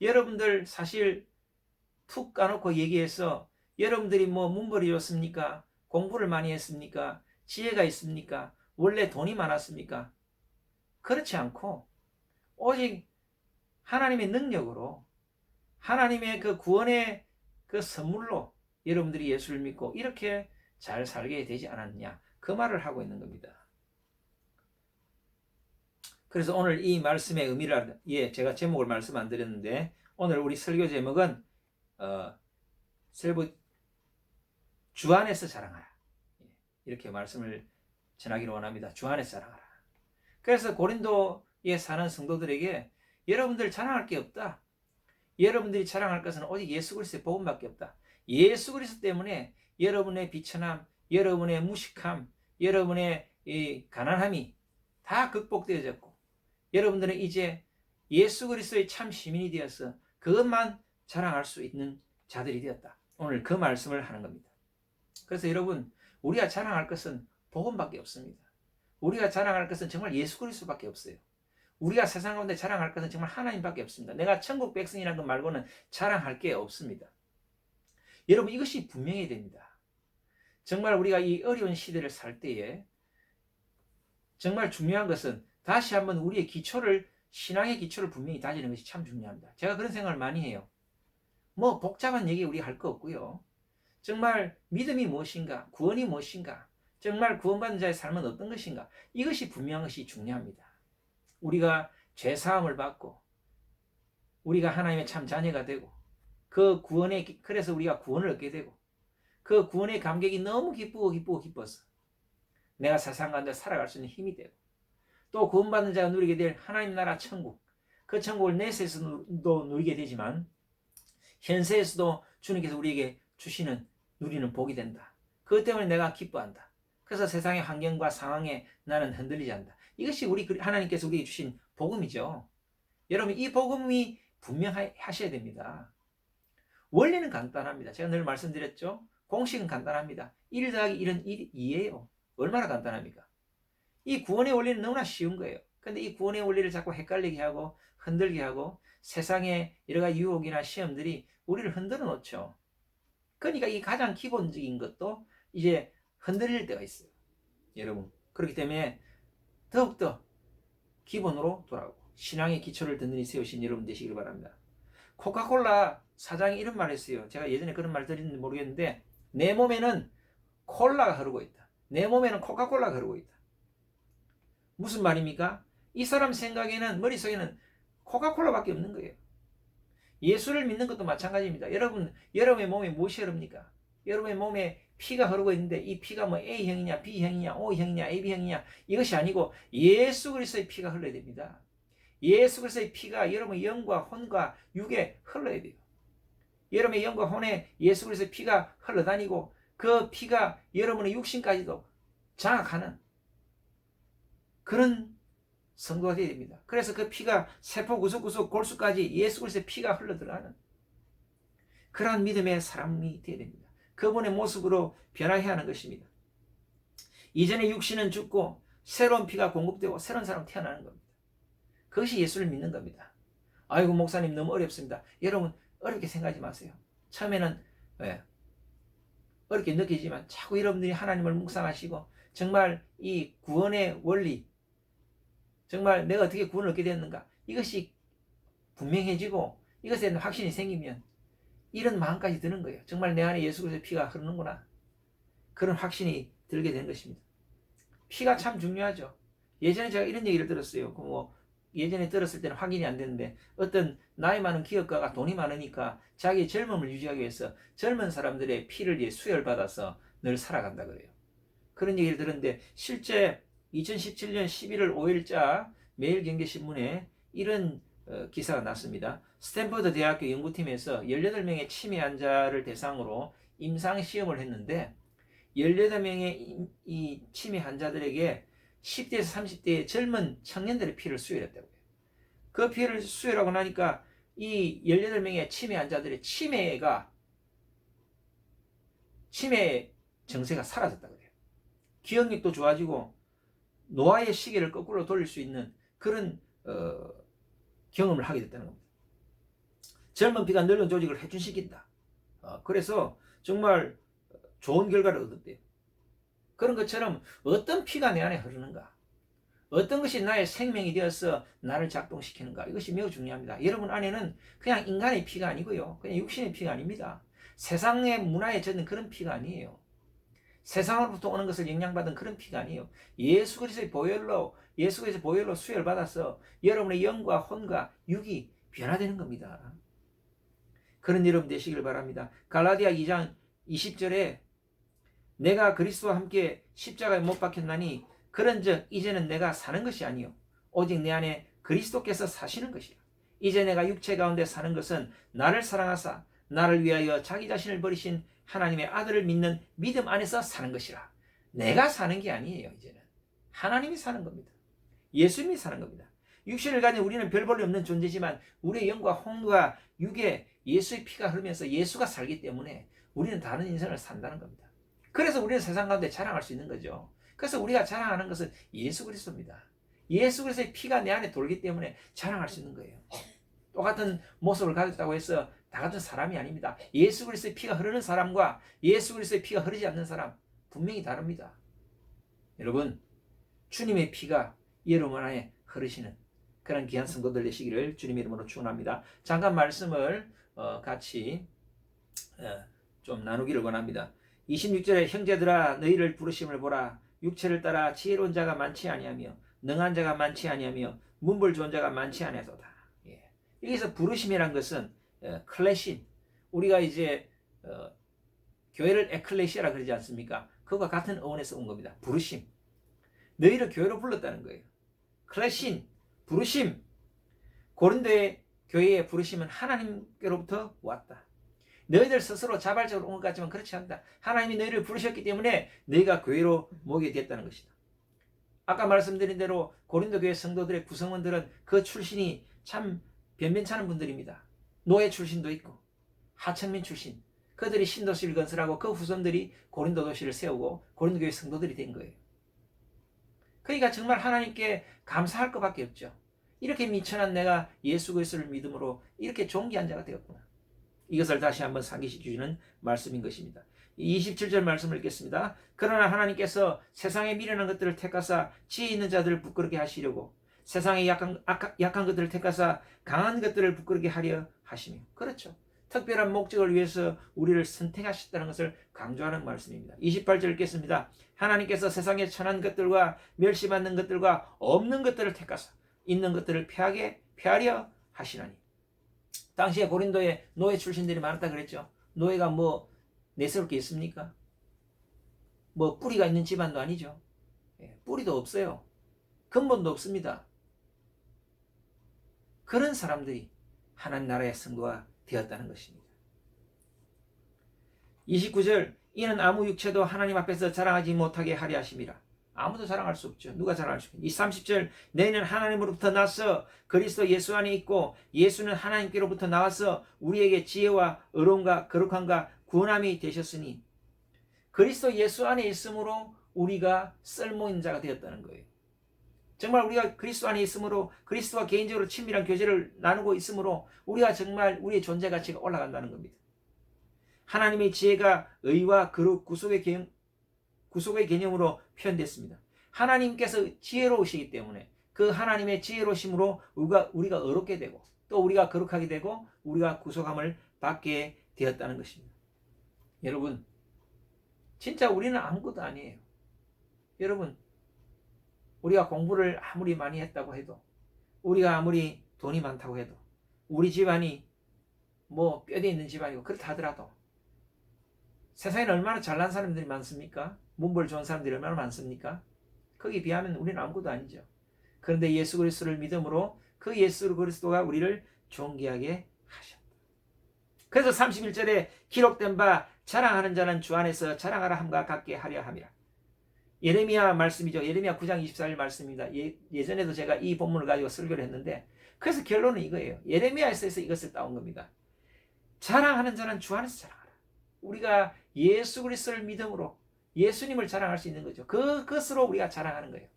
여러분들 사실 툭 까놓고 얘기해서 여러분들이 뭐 문벌이 좋습니까? 공부를 많이 했습니까? 지혜가 있습니까? 원래 돈이 많았습니까? 그렇지 않고 오직 하나님의 능력으로, 하나님의 그 구원의 그 선물로 여러분들이 예수를 믿고 이렇게 잘 살게 되지 않았냐, 그 말을 하고 있는 겁니다. 그래서 오늘 이 말씀의 의미를, 제가 제목을 말씀 안 드렸는데 오늘 우리 설교 제목은 주 안에서 자랑하라, 이렇게 말씀을 전하기를 원합니다. 주 안에서 자랑하라. 그래서 고린도에 사는 성도들에게 여러분들 자랑할 게 없다. 여러분들이 자랑할 것은 오직 예수 그리스도의 복음밖에 없다. 예수 그리스도 때문에 여러분의 비천함, 여러분의 무식함, 여러분의 이 가난함이 다 극복되어졌고 여러분들은 이제 예수 그리스도의 참 시민이 되어서 그것만 자랑할 수 있는 자들이 되었다. 오늘 그 말씀을 하는 겁니다. 그래서 여러분, 우리가 자랑할 것은 복음밖에 없습니다. 우리가 자랑할 것은 정말 예수 그리스도밖에 없어요. 우리가 세상 가운데 자랑할 것은 정말 하나님밖에 없습니다. 내가 천국 백성이라는 것 말고는 자랑할 게 없습니다. 여러분, 이것이 분명해야 됩니다. 정말 우리가 이 어려운 시대를 살 때에 정말 중요한 것은 다시 한번 우리의 기초를, 신앙의 기초를 분명히 다지는 것이 참 중요합니다. 제가 그런 생각을 많이 해요. 뭐 복잡한 얘기 우리 할 거 없고요. 정말 믿음이 무엇인가, 구원이 무엇인가, 정말 구원받는 자의 삶은 어떤 것인가, 이것이 분명한 것이 중요합니다. 우리가 죄사함을 받고 우리가 하나님의 참 자녀가 되고 그 구원의, 그래서 우리가 구원을 얻게 되고 그 구원의 감격이 너무 기뻐서 내가 세상 가운데 살아갈 수 있는 힘이 되고 또 구원받는 자가 누리게 될 하나님 나라 천국, 그 천국을 내세에서도 누리게 되지만 현세에서도 주님께서 우리에게 주시는, 누리는 복이 된다. 그것 때문에 내가 기뻐한다. 그래서 세상의 환경과 상황에 나는 흔들리지 않는다. 이것이 우리 하나님께서 우리에게 주신 복음이죠. 여러분, 이 복음이 분명하셔야 됩니다. 원리는 간단합니다. 제가 늘 말씀드렸죠. 공식은 간단합니다. 1 더하기 1은 2예요. 얼마나 간단합니까? 이 구원의 원리는 너무나 쉬운 거예요. 근데 이 구원의 원리를 자꾸 헷갈리게 하고 흔들게 하고 세상의 여러 가지 유혹이나 시험들이 우리를 흔들어 놓죠. 그러니까 이 가장 기본적인 것도 이제 흔들릴 때가 있어요. 여러분. 그렇기 때문에 더욱더 기본으로 돌아오고 신앙의 기초를 든든히 세우신 여러분 되시길 바랍니다. 코카콜라 사장이 이런 말을 했어요. 제가 예전에 그런 말 드렸는지 모르겠는데 내 몸에는 콜라가 흐르고 있다. 내 몸에는 코카콜라가 흐르고 있다. 무슨 말입니까? 이 사람 생각에는 머릿속에는 코카콜라밖에 없는 거예요. 예수를 믿는 것도 마찬가지입니다. 여러분의 몸에 무엇이 흐릅니까? 여러분의 몸에 피가 흐르고 있는데 이 피가 뭐 A형이냐 B형이냐 O형이냐 AB형이냐 이것이 아니고 예수 그리스도의 피가 흘러야 됩니다. 예수 그리스도의 피가 여러분의 영과 혼과 육에 흘러야 돼요. 여러분의 영과 혼에 예수 그리스도의 피가 흘러다니고 그 피가 여러분의 육신까지도 장악하는 그런 성도가 되어야 됩니다. 그래서 그 피가 세포 구석구석 골수까지 예수 그리스도의 피가 흘러들어가는 그러한 믿음의 사람이 되어야 됩니다. 그분의 모습으로 변화해야 하는 것입니다. 이전에 육신은 죽고 새로운 피가 공급되고 새로운 사람 태어나는 겁니다. 그것이 예수를 믿는 겁니다. 아이고 목사님 너무 어렵습니다. 여러분 어렵게 생각하지 마세요. 처음에는 어렵게 느끼지만 자꾸 여러분들이 하나님을 묵상하시고 정말 이 구원의 원리, 정말 내가 어떻게 구원을 얻게 됐는가 이것이 분명해지고 이것에 대한 확신이 생기면 이런 마음까지 드는 거예요. 정말 내 안에 예수 그리스도의 피가 흐르는구나. 그런 확신이 들게 되는 것입니다. 피가 참 중요하죠. 예전에 제가 이런 얘기를 들었어요. 예전에 들었을 때는 확인이 안 됐는데 어떤 나이 많은 기업가가 돈이 많으니까 자기의 젊음을 유지하기 위해서 젊은 사람들의 피를 수혈받아서 늘 살아간다 그래요. 그런 얘기를 들었는데 실제 2017년 11월 5일자 매일경제신문에 이런 기사가 났습니다. 스탠퍼드 대학교 연구팀에서 18명의 치매 환자를 대상으로 임상시험을 했는데 18명의 이 치매 환자들에게 10대에서 30대의 젊은 청년들의 피를 수혈했다고 해요. 그 피를 수혈하고 나니까 이 18명의 치매 환자들의 치매 증세가 사라졌다고 해요. 기억력도 좋아지고 노화의 시계를 거꾸로 돌릴 수 있는 그런 경험을 하게 됐다는 겁니다. 젊은 피가 늙은 조직을 회춘시킨다. 그래서 정말 좋은 결과를 얻었대요. 그런 것처럼 어떤 피가 내 안에 흐르는가, 어떤 것이 나의 생명이 되어서 나를 작동시키는가, 이것이 매우 중요합니다. 여러분 안에는 그냥 인간의 피가 아니고요, 그냥 육신의 피가 아닙니다. 세상의 문화에 젖는 그런 피가 아니에요. 세상으로부터 오는 것을 영향받은 그런 피가 아니에요. 예수 그리스도의 보혈로 수혈받아서 여러분의 영과 혼과 육이 변화되는 겁니다. 그런 여러분 되시길 바랍니다. 갈라디아 2장 20절에 내가 그리스도와 함께 십자가에 못 박혔나니 그런즉 이제는 내가 사는 것이 아니요 오직 내 안에 그리스도께서 사시는 것이라. 이제 내가 육체 가운데 사는 것은 나를 사랑하사 나를 위하여 자기 자신을 버리신 하나님의 아들을 믿는 믿음 안에서 사는 것이라. 내가 사는 게 아니에요. 이제는 하나님이 사는 겁니다. 예수님이 사는 겁니다. 육신을 가진 우리는 별 볼일 없는 존재지만 우리의 영과 혼과 육에 예수의 피가 흐르면서 예수가 살기 때문에 우리는 다른 인생을 산다는 겁니다. 그래서 우리는 세상 가운데 자랑할 수 있는 거죠. 그래서 우리가 자랑하는 것은 예수 그리스도입니다. 예수 그리스도의 피가 내 안에 돌기 때문에 자랑할 수 있는 거예요. 똑같은 모습을 가졌다고 해서 다 같은 사람이 아닙니다. 예수 그리스도의 피가 흐르는 사람과 예수 그리스도의 피가 흐르지 않는 사람 분명히 다릅니다. 여러분, 주님의 피가 여러분 안에 흐르시는 그런 귀한 성도들 되시기를 주님의 이름으로 축원합니다. 잠깐 말씀을 같이 좀 나누기를 원합니다. 26절에 형제들아 너희를 부르심을 보라. 육체를 따라 지혜로운 자가 많지 아니하며 능한 자가 많지 아니하며 문벌 좋은 자가 많지 아니하도다. 여기서 부르심이란 것은 클래신, 우리가 이제 교회를 에클레시아라 그러지 않습니까? 그것과 같은 어원에서 온 겁니다. 부르심, 너희를 교회로 불렀다는 거예요. 클래신, 부르심. 고린도의 교회의 부르심은 하나님께로부터 왔다. 너희들 스스로 자발적으로 온 것 같지만 그렇지 않다. 하나님이 너희를 부르셨기 때문에 너희가 교회로 모이게 됐다는 것이다. 아까 말씀드린 대로 고린도 교회 성도들의 구성원들은 그 출신이 참 변변찮은 분들입니다. 노예 출신도 있고 하천민 출신, 그들이 신도시를 건설하고 그 후손들이 고린도 도시를 세우고 고린도 교회 성도들이 된 거예요. 그러니까 정말 하나님께 감사할 것밖에 없죠. 이렇게 미천한 내가 예수 그리스도를 믿음으로 이렇게 존귀한 자가 되었구나. 이것을 다시 한번 상기시켜주는 말씀인 것입니다. 27절 말씀을 읽겠습니다. 그러나 하나님께서 세상에 미련한 것들을 택하사 지혜 있는 자들을 부끄럽게 하시려고 세상에 약한 것들을 택하사 강한 것들을 부끄럽게 하려 하시며. 그렇죠. 특별한 목적을 위해서 우리를 선택하셨다는 것을 강조하는 말씀입니다. 28절 읽겠습니다. 하나님께서 세상에 천한 것들과 멸시받는 것들과 없는 것들을 택하사 있는 것들을 피하려 하시나니. 당시에 고린도에 노예 출신들이 많았다 그랬죠. 노예가 뭐 내세울 게 있습니까? 뭐 뿌리가 있는 집안도 아니죠. 뿌리도 없어요. 근본도 없습니다. 그런 사람들이 하나님 나라의 성도가 되었다는 것입니다. 29절 이는 아무 육체도 하나님 앞에서 자랑하지 못하게 하려 하심이라. 아무도 자랑할 수 없죠. 누가 자랑할 수 있겠어요? 이 30절 너희는 하나님으로부터 나서 그리스도 예수 안에 있고 예수는 하나님께로부터 나와서 우리에게 지혜와 의로움과 거룩함과 구원함이 되셨으니. 그리스도 예수 안에 있으므로 우리가 쓸모있는 자가 되었다는 거예요. 정말 우리가 그리스도 안에 있으므로 그리스도와 개인적으로 친밀한 교제를 나누고 있으므로 우리가 정말 우리의 존재 가치가 올라간다는 겁니다. 하나님의 지혜가 의와 거룩, 구속의 개념으로 표현됐습니다. 하나님께서 지혜로우시기 때문에 그 하나님의 지혜로우심으로 우리가 의롭게 되고 또 우리가 거룩하게 되고 우리가 구속함을 받게 되었다는 것입니다. 여러분, 진짜 우리는 아무것도 아니에요. 여러분, 우리가 공부를 아무리 많이 했다고 해도, 우리가 아무리 돈이 많다고 해도, 우리 집안이 뭐 뼈대 있는 집안이고 그렇다 하더라도 세상에는 얼마나 잘난 사람들이 많습니까? 문벌 좋은 사람들이 얼마나 많습니까? 거기에 비하면 우리는 아무것도 아니죠. 그런데 예수 그리스도를 믿음으로 그 예수 그리스도가 우리를 존귀하게 하셨다. 그래서 31절에 기록된 바 자랑하는 자는 주 안에서 자랑하라 함과 같게 하려 함이라. 예레미야 말씀이죠. 예레미야 9장 24절 말씀입니다. 예전에도 제가 이 본문을 가지고 설교를 했는데, 그래서 결론은 이거예요. 예레미야에서 이것을 따온 겁니다. 자랑하는 자는 주 안에서 자랑하라. 우리가 예수 그리스도를 믿음으로 예수님을 자랑할 수 있는 거죠. 그것으로 우리가 자랑하는 거예요.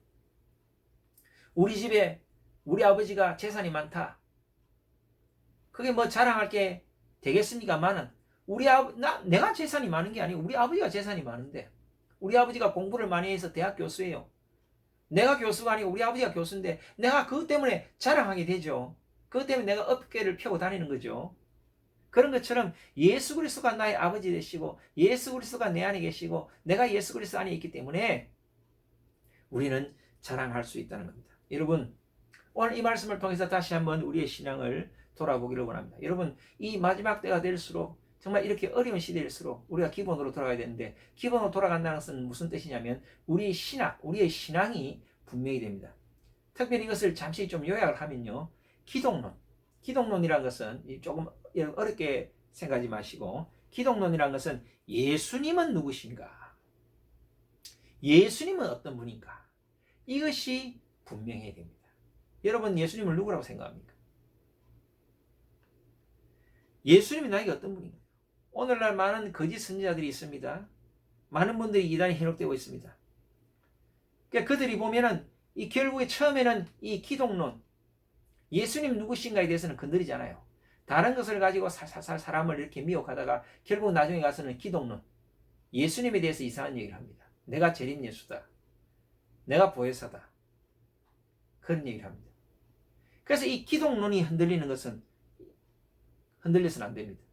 우리 집에 우리 아버지가 재산이 많다. 그게 뭐 자랑할 게 되겠습니까만은 내가 재산이 많은 게 아니고 우리 아버지가 재산이 많은데, 우리 아버지가 공부를 많이 해서 대학 교수예요. 내가 교수가 아니고 우리 아버지가 교수인데 내가 그것 때문에 자랑하게 되죠. 그것 때문에 내가 어깨를 펴고 다니는 거죠. 그런 것처럼 예수 그리스도가 나의 아버지 되시고 예수 그리스도가 내 안에 계시고 내가 예수 그리스도 안에 있기 때문에 우리는 자랑할 수 있다는 겁니다. 여러분, 오늘 이 말씀을 통해서 다시 한번 우리의 신앙을 돌아보기를 원합니다. 여러분, 이 마지막 때가 될수록 정말 이렇게 어려운 시대일수록 우리가 기본으로 돌아가야 되는데, 기본으로 돌아간다는 것은 무슨 뜻이냐면 우리의 신앙이 분명히 됩니다. 특별히 이것을 잠시 좀 요약을 하면요, 기독론이라는 것은 조금 어렵게 생각하지 마시고, 기독론이라는 것은 예수님은 누구신가, 예수님은 어떤 분인가, 이것이 분명해야 됩니다. 여러분, 예수님을 누구라고 생각합니까? 예수님이 나에게 어떤 분인가? 오늘날 많은 거짓 선지자들이 있습니다. 많은 분들이 이단에 현혹되고 있습니다. 그러니까 그들이 보면은 결국에 처음에는 이 기독론, 예수님 누구신가에 대해서는 건드리지 않아요. 다른 것을 가지고 살살 사람을 이렇게 미혹하다가 결국 나중에 가서는 기독론, 예수님에 대해서 이상한 얘기를 합니다. 내가 재림 예수다, 내가 보혜사다, 그런 얘기를 합니다. 그래서 이 기독론이 흔들려서는 안 됩니다.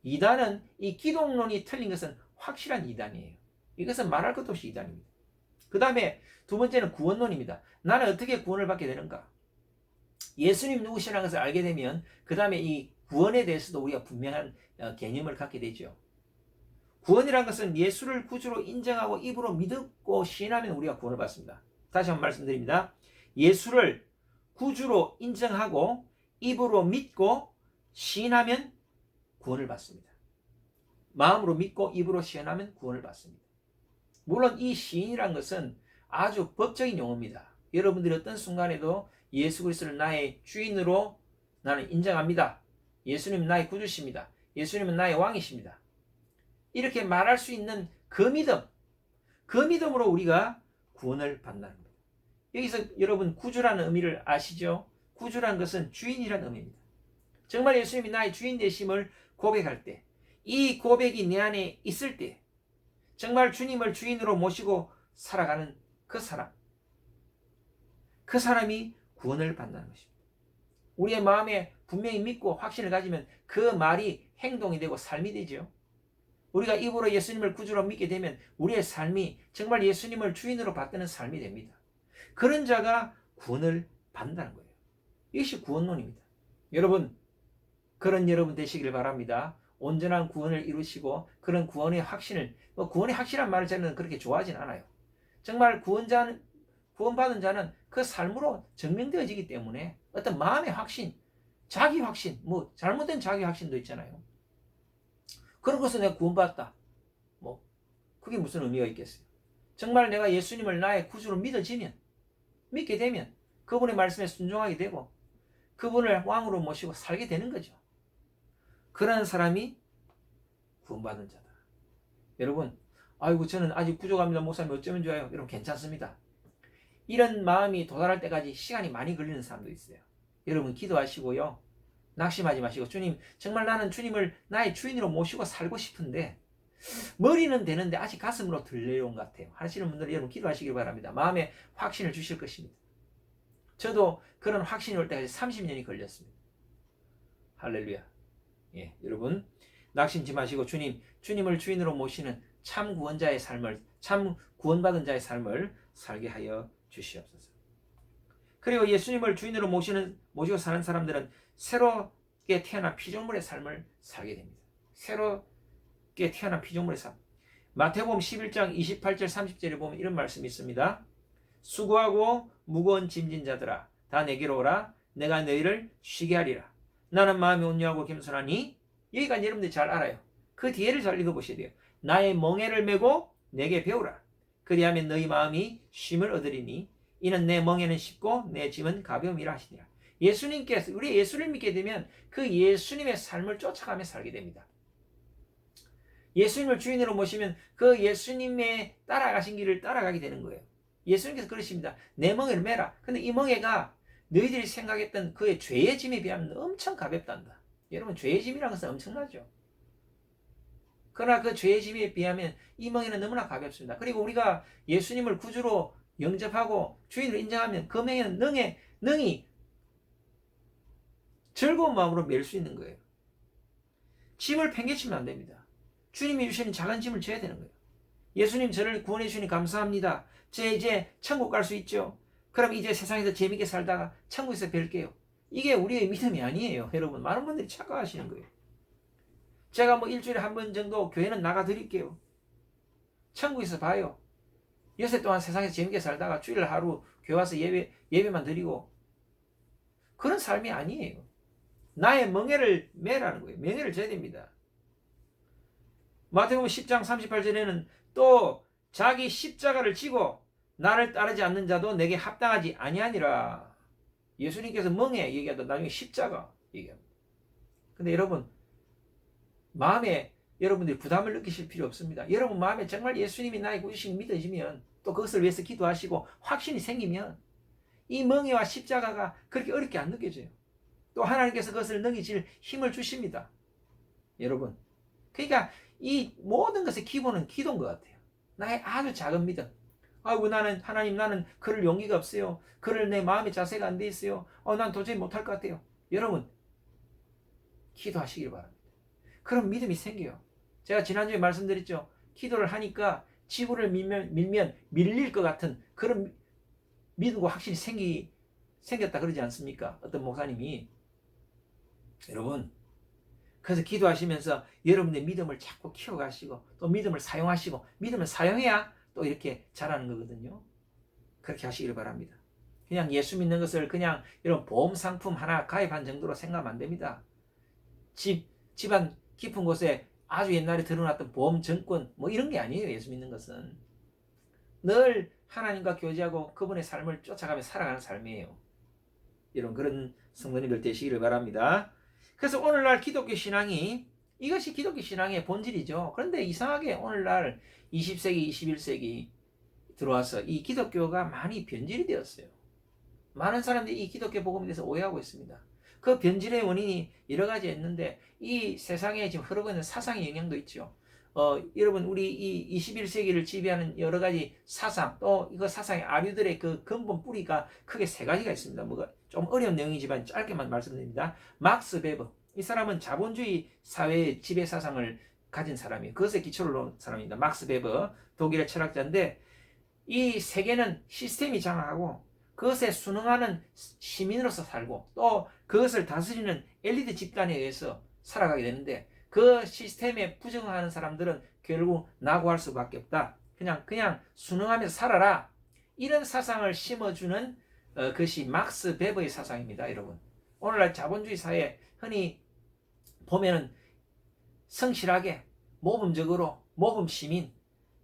이단은 이 기독론이 틀린 것은 확실한 이단이에요. 이것은 말할 것도 없이 이단입니다. 그 다음에 두 번째는 구원론입니다. 나는 어떻게 구원을 받게 되는가? 예수님 누구시라는 것을 알게 되면 그 다음에 이 구원에 대해서도 우리가 분명한 개념을 갖게 되죠. 구원이라는 것은 예수를 구주로 인정하고 입으로 믿고 시인하면 우리가 구원을 받습니다. 다시 한번 말씀드립니다. 예수를 구주로 인정하고 입으로 믿고 시인하면 구원을 받습니다. 마음으로 믿고 입으로 시인하면 구원을 받습니다. 물론 이 시인이란 것은 아주 법적인 용어입니다. 여러분들이 어떤 순간에도 예수 그리스도를 나의 주인으로 나는 인정합니다. 예수님은 나의 구주십니다. 예수님은 나의 왕이십니다. 이렇게 말할 수 있는 그 믿음으로 우리가 구원을 받는다는 겁니다. 여기서 여러분, 구주라는 의미를 아시죠? 구주라는 것은 주인이라는 의미입니다. 정말 예수님이 나의 주인 되심을 고백할 때, 이 고백이 내 안에 있을 때, 정말 주님을 주인으로 모시고 살아가는 그 사람, 그 사람이 구원을 받는 것입니다. 우리의 마음에 분명히 믿고 확신을 가지면 그 말이 행동이 되고 삶이 되죠. 우리가 입으로 예수님을 구주로 믿게 되면 우리의 삶이 정말 예수님을 주인으로 받드는 삶이 됩니다. 그런 자가 구원을 받는다는 거예요. 이것이 구원론입니다. 여러분, 그런 여러분 되시길 바랍니다. 온전한 구원을 이루시고 그런 구원의 확신을, 구원의 확실한 말을 저는 그렇게 좋아하진 않아요. 정말 구원받은 자는 그 삶으로 증명되어지기 때문에 어떤 마음의 확신, 자기 확신, 잘못된 자기 확신도 있잖아요. 그런 것은 내가 구원받았다. 그게 무슨 의미가 있겠어요? 정말 내가 예수님을 나의 구주로 믿게 되면 그분의 말씀에 순종하게 되고 그분을 왕으로 모시고 살게 되는 거죠. 그런 사람이 구원받은 자다. 여러분, 아이고 저는 아직 부족합니다. 목사님 어쩌면 좋아요. 여러분 괜찮습니다. 이런 마음이 도달할 때까지 시간이 많이 걸리는 사람도 있어요. 여러분 기도하시고요. 낙심하지 마시고 주님, 정말 나는 주님을 나의 주인으로 모시고 살고 싶은데 머리는 되는데 아직 가슴으로 덜 내려온 것 같아요 하시는 분들은 여러분 기도하시길 바랍니다. 마음에 확신을 주실 것입니다. 저도 그런 확신이 올 때까지 30년이 걸렸습니다. 할렐루야. 예, 여러분 낙심치 마시고 주님을 주인으로 모시는 참 구원자의 삶을, 참 구원받은 자의 삶을 살게 하여 주시옵소서. 그리고 예수님을 주인으로 모시고 사는 사람들은 새롭게 태어난 피조물의 삶을 살게 됩니다. 새롭게 태어난 피조물의 삶. 마태복음 11장 28절 30절에 보면 이런 말씀이 있습니다. 수고하고 무거운 짐진 자들아 다 내게로 오라. 내가 너희를 쉬게 하리라. 나는 마음이 온유하고 겸손하니. 여기까지 여러분들이 잘 알아요. 그 뒤에를 잘 읽어보셔야 돼요. 나의 멍에를 메고 내게 배우라. 그리하면 너희 마음이 쉼을 얻으리니 이는 내 멍에는 쉽고 내 짐은 가벼움이라 하시니라. 예수님께서, 우리 예수를 믿게 되면 그 예수님의 삶을 쫓아가며 살게 됩니다. 예수님을 주인으로 모시면 그 예수님의 따라가신 길을 따라가게 되는 거예요. 예수님께서 그러십니다. 내 멍에를 메라. 근데 이 멍에가 너희들이 생각했던 그의 죄의 짐에 비하면 엄청 가볍단다. 여러분 죄의 짐이라는 것은 엄청나죠. 그러나 그 죄의 짐에 비하면 이 멍에는 너무나 가볍습니다. 그리고 우리가 예수님을 구주로 영접하고 주인으로 인정하면 그 멍에는 능히 즐거운 마음으로 멜 수 있는 거예요. 짐을 팽개치면 안 됩니다. 주님이 주시는 작은 짐을 져야 되는 거예요. 예수님 저를 구원해 주시니 감사합니다. 제 이제 천국 갈 수 있죠. 그럼 이제 세상에서 재밌게 살다가 천국에서 뵐게요. 이게 우리의 믿음이 아니에요. 여러분 많은 분들이 착각하시는 거예요. 제가 일주일에 한 번 정도 교회는 나가 드릴게요. 천국에서 봐요. 여세 동안 세상에서 재밌게 살다가 주일 하루 교회 와서 예배만 드리고 그런 삶이 아니에요. 나의 멍에를 매라는 거예요. 멍에를 져야 됩니다. 마태복음 10장 38절에는 또 자기 십자가를 지고 나를 따르지 않는 자도 내게 합당하지 아니하니라. 예수님께서 멍에 얘기하다 나중에 십자가 얘기합니다. 근데 여러분 마음에 여러분들이 부담을 느끼실 필요 없습니다. 여러분 마음에 정말 예수님이 나의 구주심이 믿어지면 또 그것을 위해서 기도하시고 확신이 생기면 이 멍에와 십자가가 그렇게 어렵게 안 느껴져요. 또 하나님께서 그것을 넘기실 힘을 주십니다. 여러분 그러니까 이 모든 것의 기본은 기도인 것 같아요. 나의 아주 작은 믿음. 아이고 나는 그럴 용기가 없어요. 그럴 내 마음의 자세가 안 돼 있어요. 난 도저히 못할 것 같아요. 여러분 기도하시길 바랍니다. 그럼 믿음이 생겨요. 제가 지난주에 말씀드렸죠. 기도를 하니까 지구를 밀면 밀릴 것 같은 그런 믿음과 확신이 생겼다 그러지 않습니까? 어떤 목사님이. 여러분 그래서 기도하시면서 여러분의 믿음을 자꾸 키워가시고 또 믿음을 사용하시고 믿음을 사용해야 또 이렇게 자라는 거거든요. 그렇게 하시길 바랍니다. 그냥 예수 믿는 것을 그냥 이런 보험 상품 하나 가입한 정도로 생각하면 안 됩니다. 집안 깊은 곳에 아주 옛날에 들어놨던 보험 정권 이런 게 아니에요. 예수 믿는 것은 늘 하나님과 교제하고 그분의 삶을 쫓아가며 살아가는 삶이에요. 이런 그런 성도님들 되시기를 바랍니다. 그래서 오늘날 기독교 신앙이 이것이 기독교 신앙의 본질이죠. 그런데 이상하게 오늘날 20세기, 21세기 들어와서 이 기독교가 많이 변질이 되었어요. 많은 사람들이 이 기독교 복음에 대해서 오해하고 있습니다. 그 변질의 원인이 여러 가지 있는데 이 세상에 지금 흐르고 있는 사상의 영향도 있죠. 여러분 우리 이 21세기를 지배하는 여러 가지 사상, 또 이거 사상의 아류들의 그 근본 뿌리가 크게 세 가지가 있습니다. 뭐가 좀 어려운 내용이지만 짧게만 말씀드립니다. 막스 베버, 이 사람은 자본주의 사회의 지배 사상을 가진 사람이에요. 그것에 기초를 놓은 사람입니다. 막스 베버, 독일의 철학자인데, 이 세계는 시스템이 장악하고 그것에 순응하는 시민으로서 살고 또 그것을 다스리는 엘리트 집단에 의해서 살아가게 되는데, 그 시스템에 부정하는 사람들은 결국 낙오할 수밖에 없다. 그냥 순응하면서 살아라. 이런 사상을 심어주는 것이 막스 베버의 사상입니다, 여러분. 오늘날 자본주의 사회에 흔히 보면은 성실하게 모범적으로 모범 시민,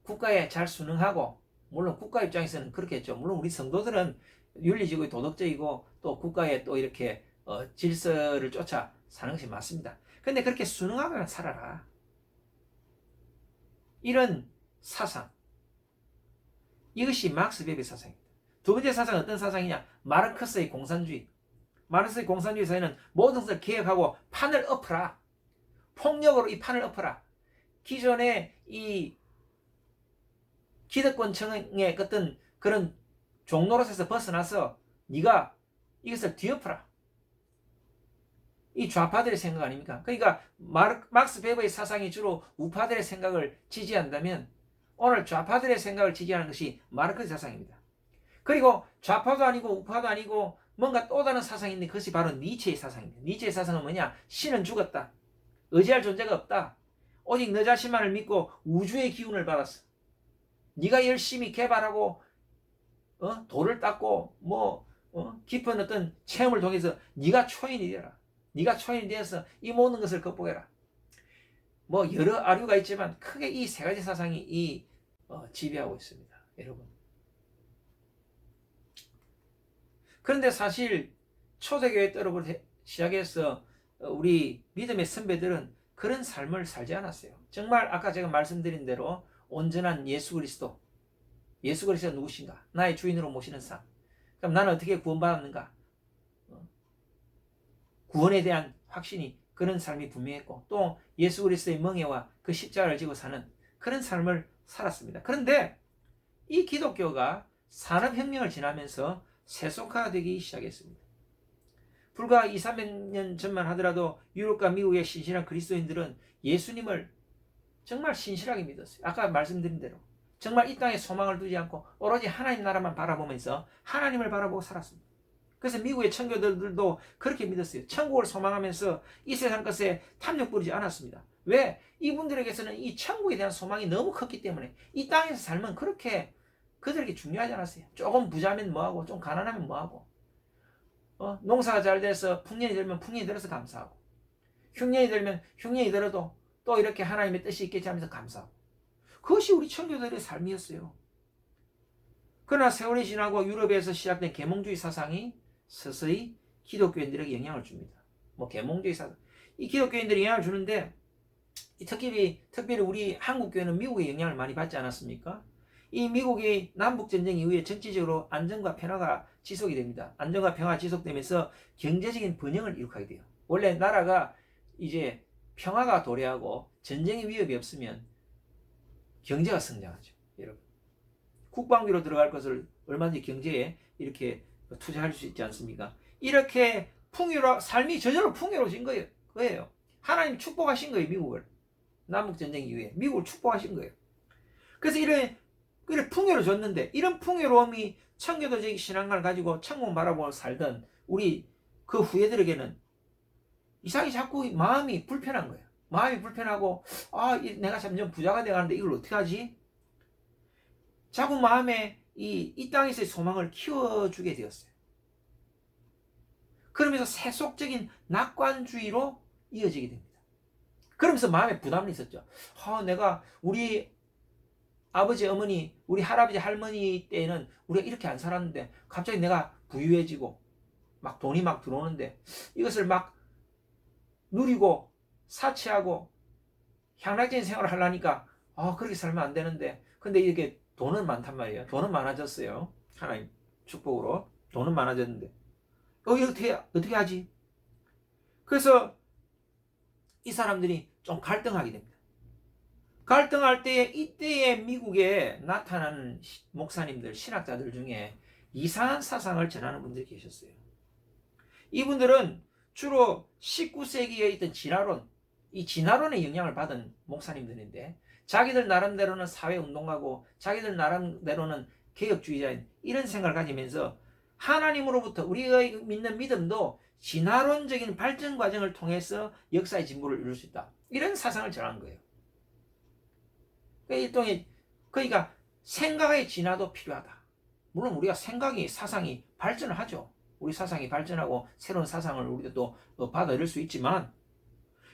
국가에 잘 순응하고, 물론 국가 입장에서는 그렇겠죠. 물론 우리 성도들은 윤리적이고 도덕적이고 또 국가에 또 이렇게 질서를 쫓아 사는 것이 맞습니다. 근데 그렇게 순응하게 살아라. 이런 사상, 이것이 막스 베베 사상입니다. 두 번째 사상은 어떤 사상이냐? 마르크스의 공산주의. 마르크스의 공산주의 사회는 모든 것을 개혁하고 판을 엎어라. 폭력으로 이 판을 엎어라. 기존의 이 기득권층의 어떤 그런 종노릇에서 벗어나서 네가 이것을 뒤엎어라. 이 좌파들의 생각 아닙니까? 그러니까 막스 베버의 사상이 주로 우파들의 생각을 지지한다면, 오늘 좌파들의 생각을 지지하는 것이 마르크스 사상입니다. 그리고 좌파도 아니고 우파도 아니고 뭔가 또 다른 사상이 있는데, 그것이 바로 니체의 사상입니다. 니체의 사상은 뭐냐? 신은 죽었다. 의지할 존재가 없다. 오직 너 자신만을 믿고 우주의 기운을 받았어. 네가 열심히 개발하고 돌을 닦고 깊은 어떤 체험을 통해서 네가 초인이 되라. 네가 초인이 되어서 이 모든 것을 극복해라. 여러 아류가 있지만 크게 이 세 가지 사상이 지배하고 있습니다, 여러분. 그런데 사실 초대교회 때로부터 시작해서 우리 믿음의 선배들은 그런 삶을 살지 않았어요. 정말 아까 제가 말씀드린 대로 온전한 예수 그리스도가 누구신가? 나의 주인으로 모시는 삶. 그럼 나는 어떻게 구원받았는가? 구원에 대한 확신이, 그런 삶이 분명했고, 또 예수 그리스도의 멍에와 그 십자가를 지고 사는 그런 삶을 살았습니다. 그런데 이 기독교가 산업혁명을 지나면서 세속화되기 시작했습니다. 불과 200~300년 전만 하더라도 유럽과 미국의 신실한 그리스도인들은 예수님을 정말 신실하게 믿었어요. 아까 말씀드린 대로 정말 이 땅에 소망을 두지 않고 오로지 하나님 나라만 바라보면서 하나님을 바라보고 살았습니다. 그래서 미국의 청교도들도 그렇게 믿었어요. 천국을 소망하면서 이 세상 것에 탐욕 부리지 않았습니다. 왜? 이분들에게서는 이 천국에 대한 소망이 너무 컸기 때문에 이 땅에서 살면 그렇게 그들에게 중요하지 않았어요. 조금 부자면 뭐하고 좀 가난하면 뭐하고, 농사가 잘 돼서 풍년이 들면 풍년이 들어서 감사하고, 흉년이 들면 흉년이 들어도 또 이렇게 하나님의 뜻이 있겠지 하면서 감사하고, 그것이 우리 청교도들의 삶이었어요. 그러나 세월이 지나고 유럽에서 시작된 계몽주의 사상이 서서히 기독교인들에게 영향을 줍니다. 계몽주의 사상, 이 기독교인들이 영향을 주는데, 특별히 우리 한국교회는 미국의 영향을 많이 받지 않았습니까? 이 미국의 남북전쟁 이후에 정치적으로 안정과 평화가 지속이 됩니다. 안정과 평화가 지속되면서 경제적인 번영을 이룩하게 돼요. 원래 나라가 이제 평화가 도래하고 전쟁의 위협이 없으면 경제가 성장하죠, 여러분. 국방비로 들어갈 것을 얼마든지 경제에 이렇게 투자할 수 있지 않습니까? 이렇게 삶이 저절로 풍요로워진 거예요. 하나님 축복하신 거예요, 미국을. 남북전쟁 이후에 미국을 축복하신 거예요. 그래서 이런 풍요로워졌는데, 이런 풍요로움이 청교도적 신앙관을 가지고 천국 바라보고 살던 우리 그 후예들에게는 이상하게 자꾸 마음이 불편한 거예요. 마음이 불편하고, 내가 점점 부자가 돼가는데 이걸 어떻게 하지? 자꾸 마음에 이 땅에서의 소망을 키워주게 되었어요. 그러면서 세속적인 낙관주의로 이어지게 됩니다. 그러면서 마음에 부담이 있었죠. 내가 우리 아버지, 어머니, 우리 할아버지, 할머니 때는 우리가 이렇게 안 살았는데 갑자기 내가 부유해지고 막 돈이 막 들어오는데 이것을 막 누리고 사치하고 향락적인 생활을 하려니까 그렇게 살면 안 되는데, 근데 이렇게 돈은 많단 말이에요. 돈은 많아졌어요. 하나님 축복으로 돈은 많아졌는데 어떻게 하지? 그래서 이 사람들이 좀 갈등하게 됩니다. 갈등할 때에 이때에 미국에 나타나는 목사님들, 신학자들 중에 이상한 사상을 전하는 분들이 계셨어요. 이분들은 주로 19세기에 있던 진화론, 이 진화론의 영향을 받은 목사님들인데 자기들 나름대로는 사회운동가고 자기들 나름대로는 개혁주의자인 이런 생각을 가지면서 하나님으로부터 우리가 믿는 믿음도 진화론적인 발전 과정을 통해서 역사의 진보를 이룰 수 있다. 이런 사상을 전한 거예요. 일종의 그러니까 생각의 진화도 필요하다. 물론 우리가 생각이 사상이 발전을 하죠. 우리 사상이 발전하고 새로운 사상을 우리가 또 받아들일 수 있지만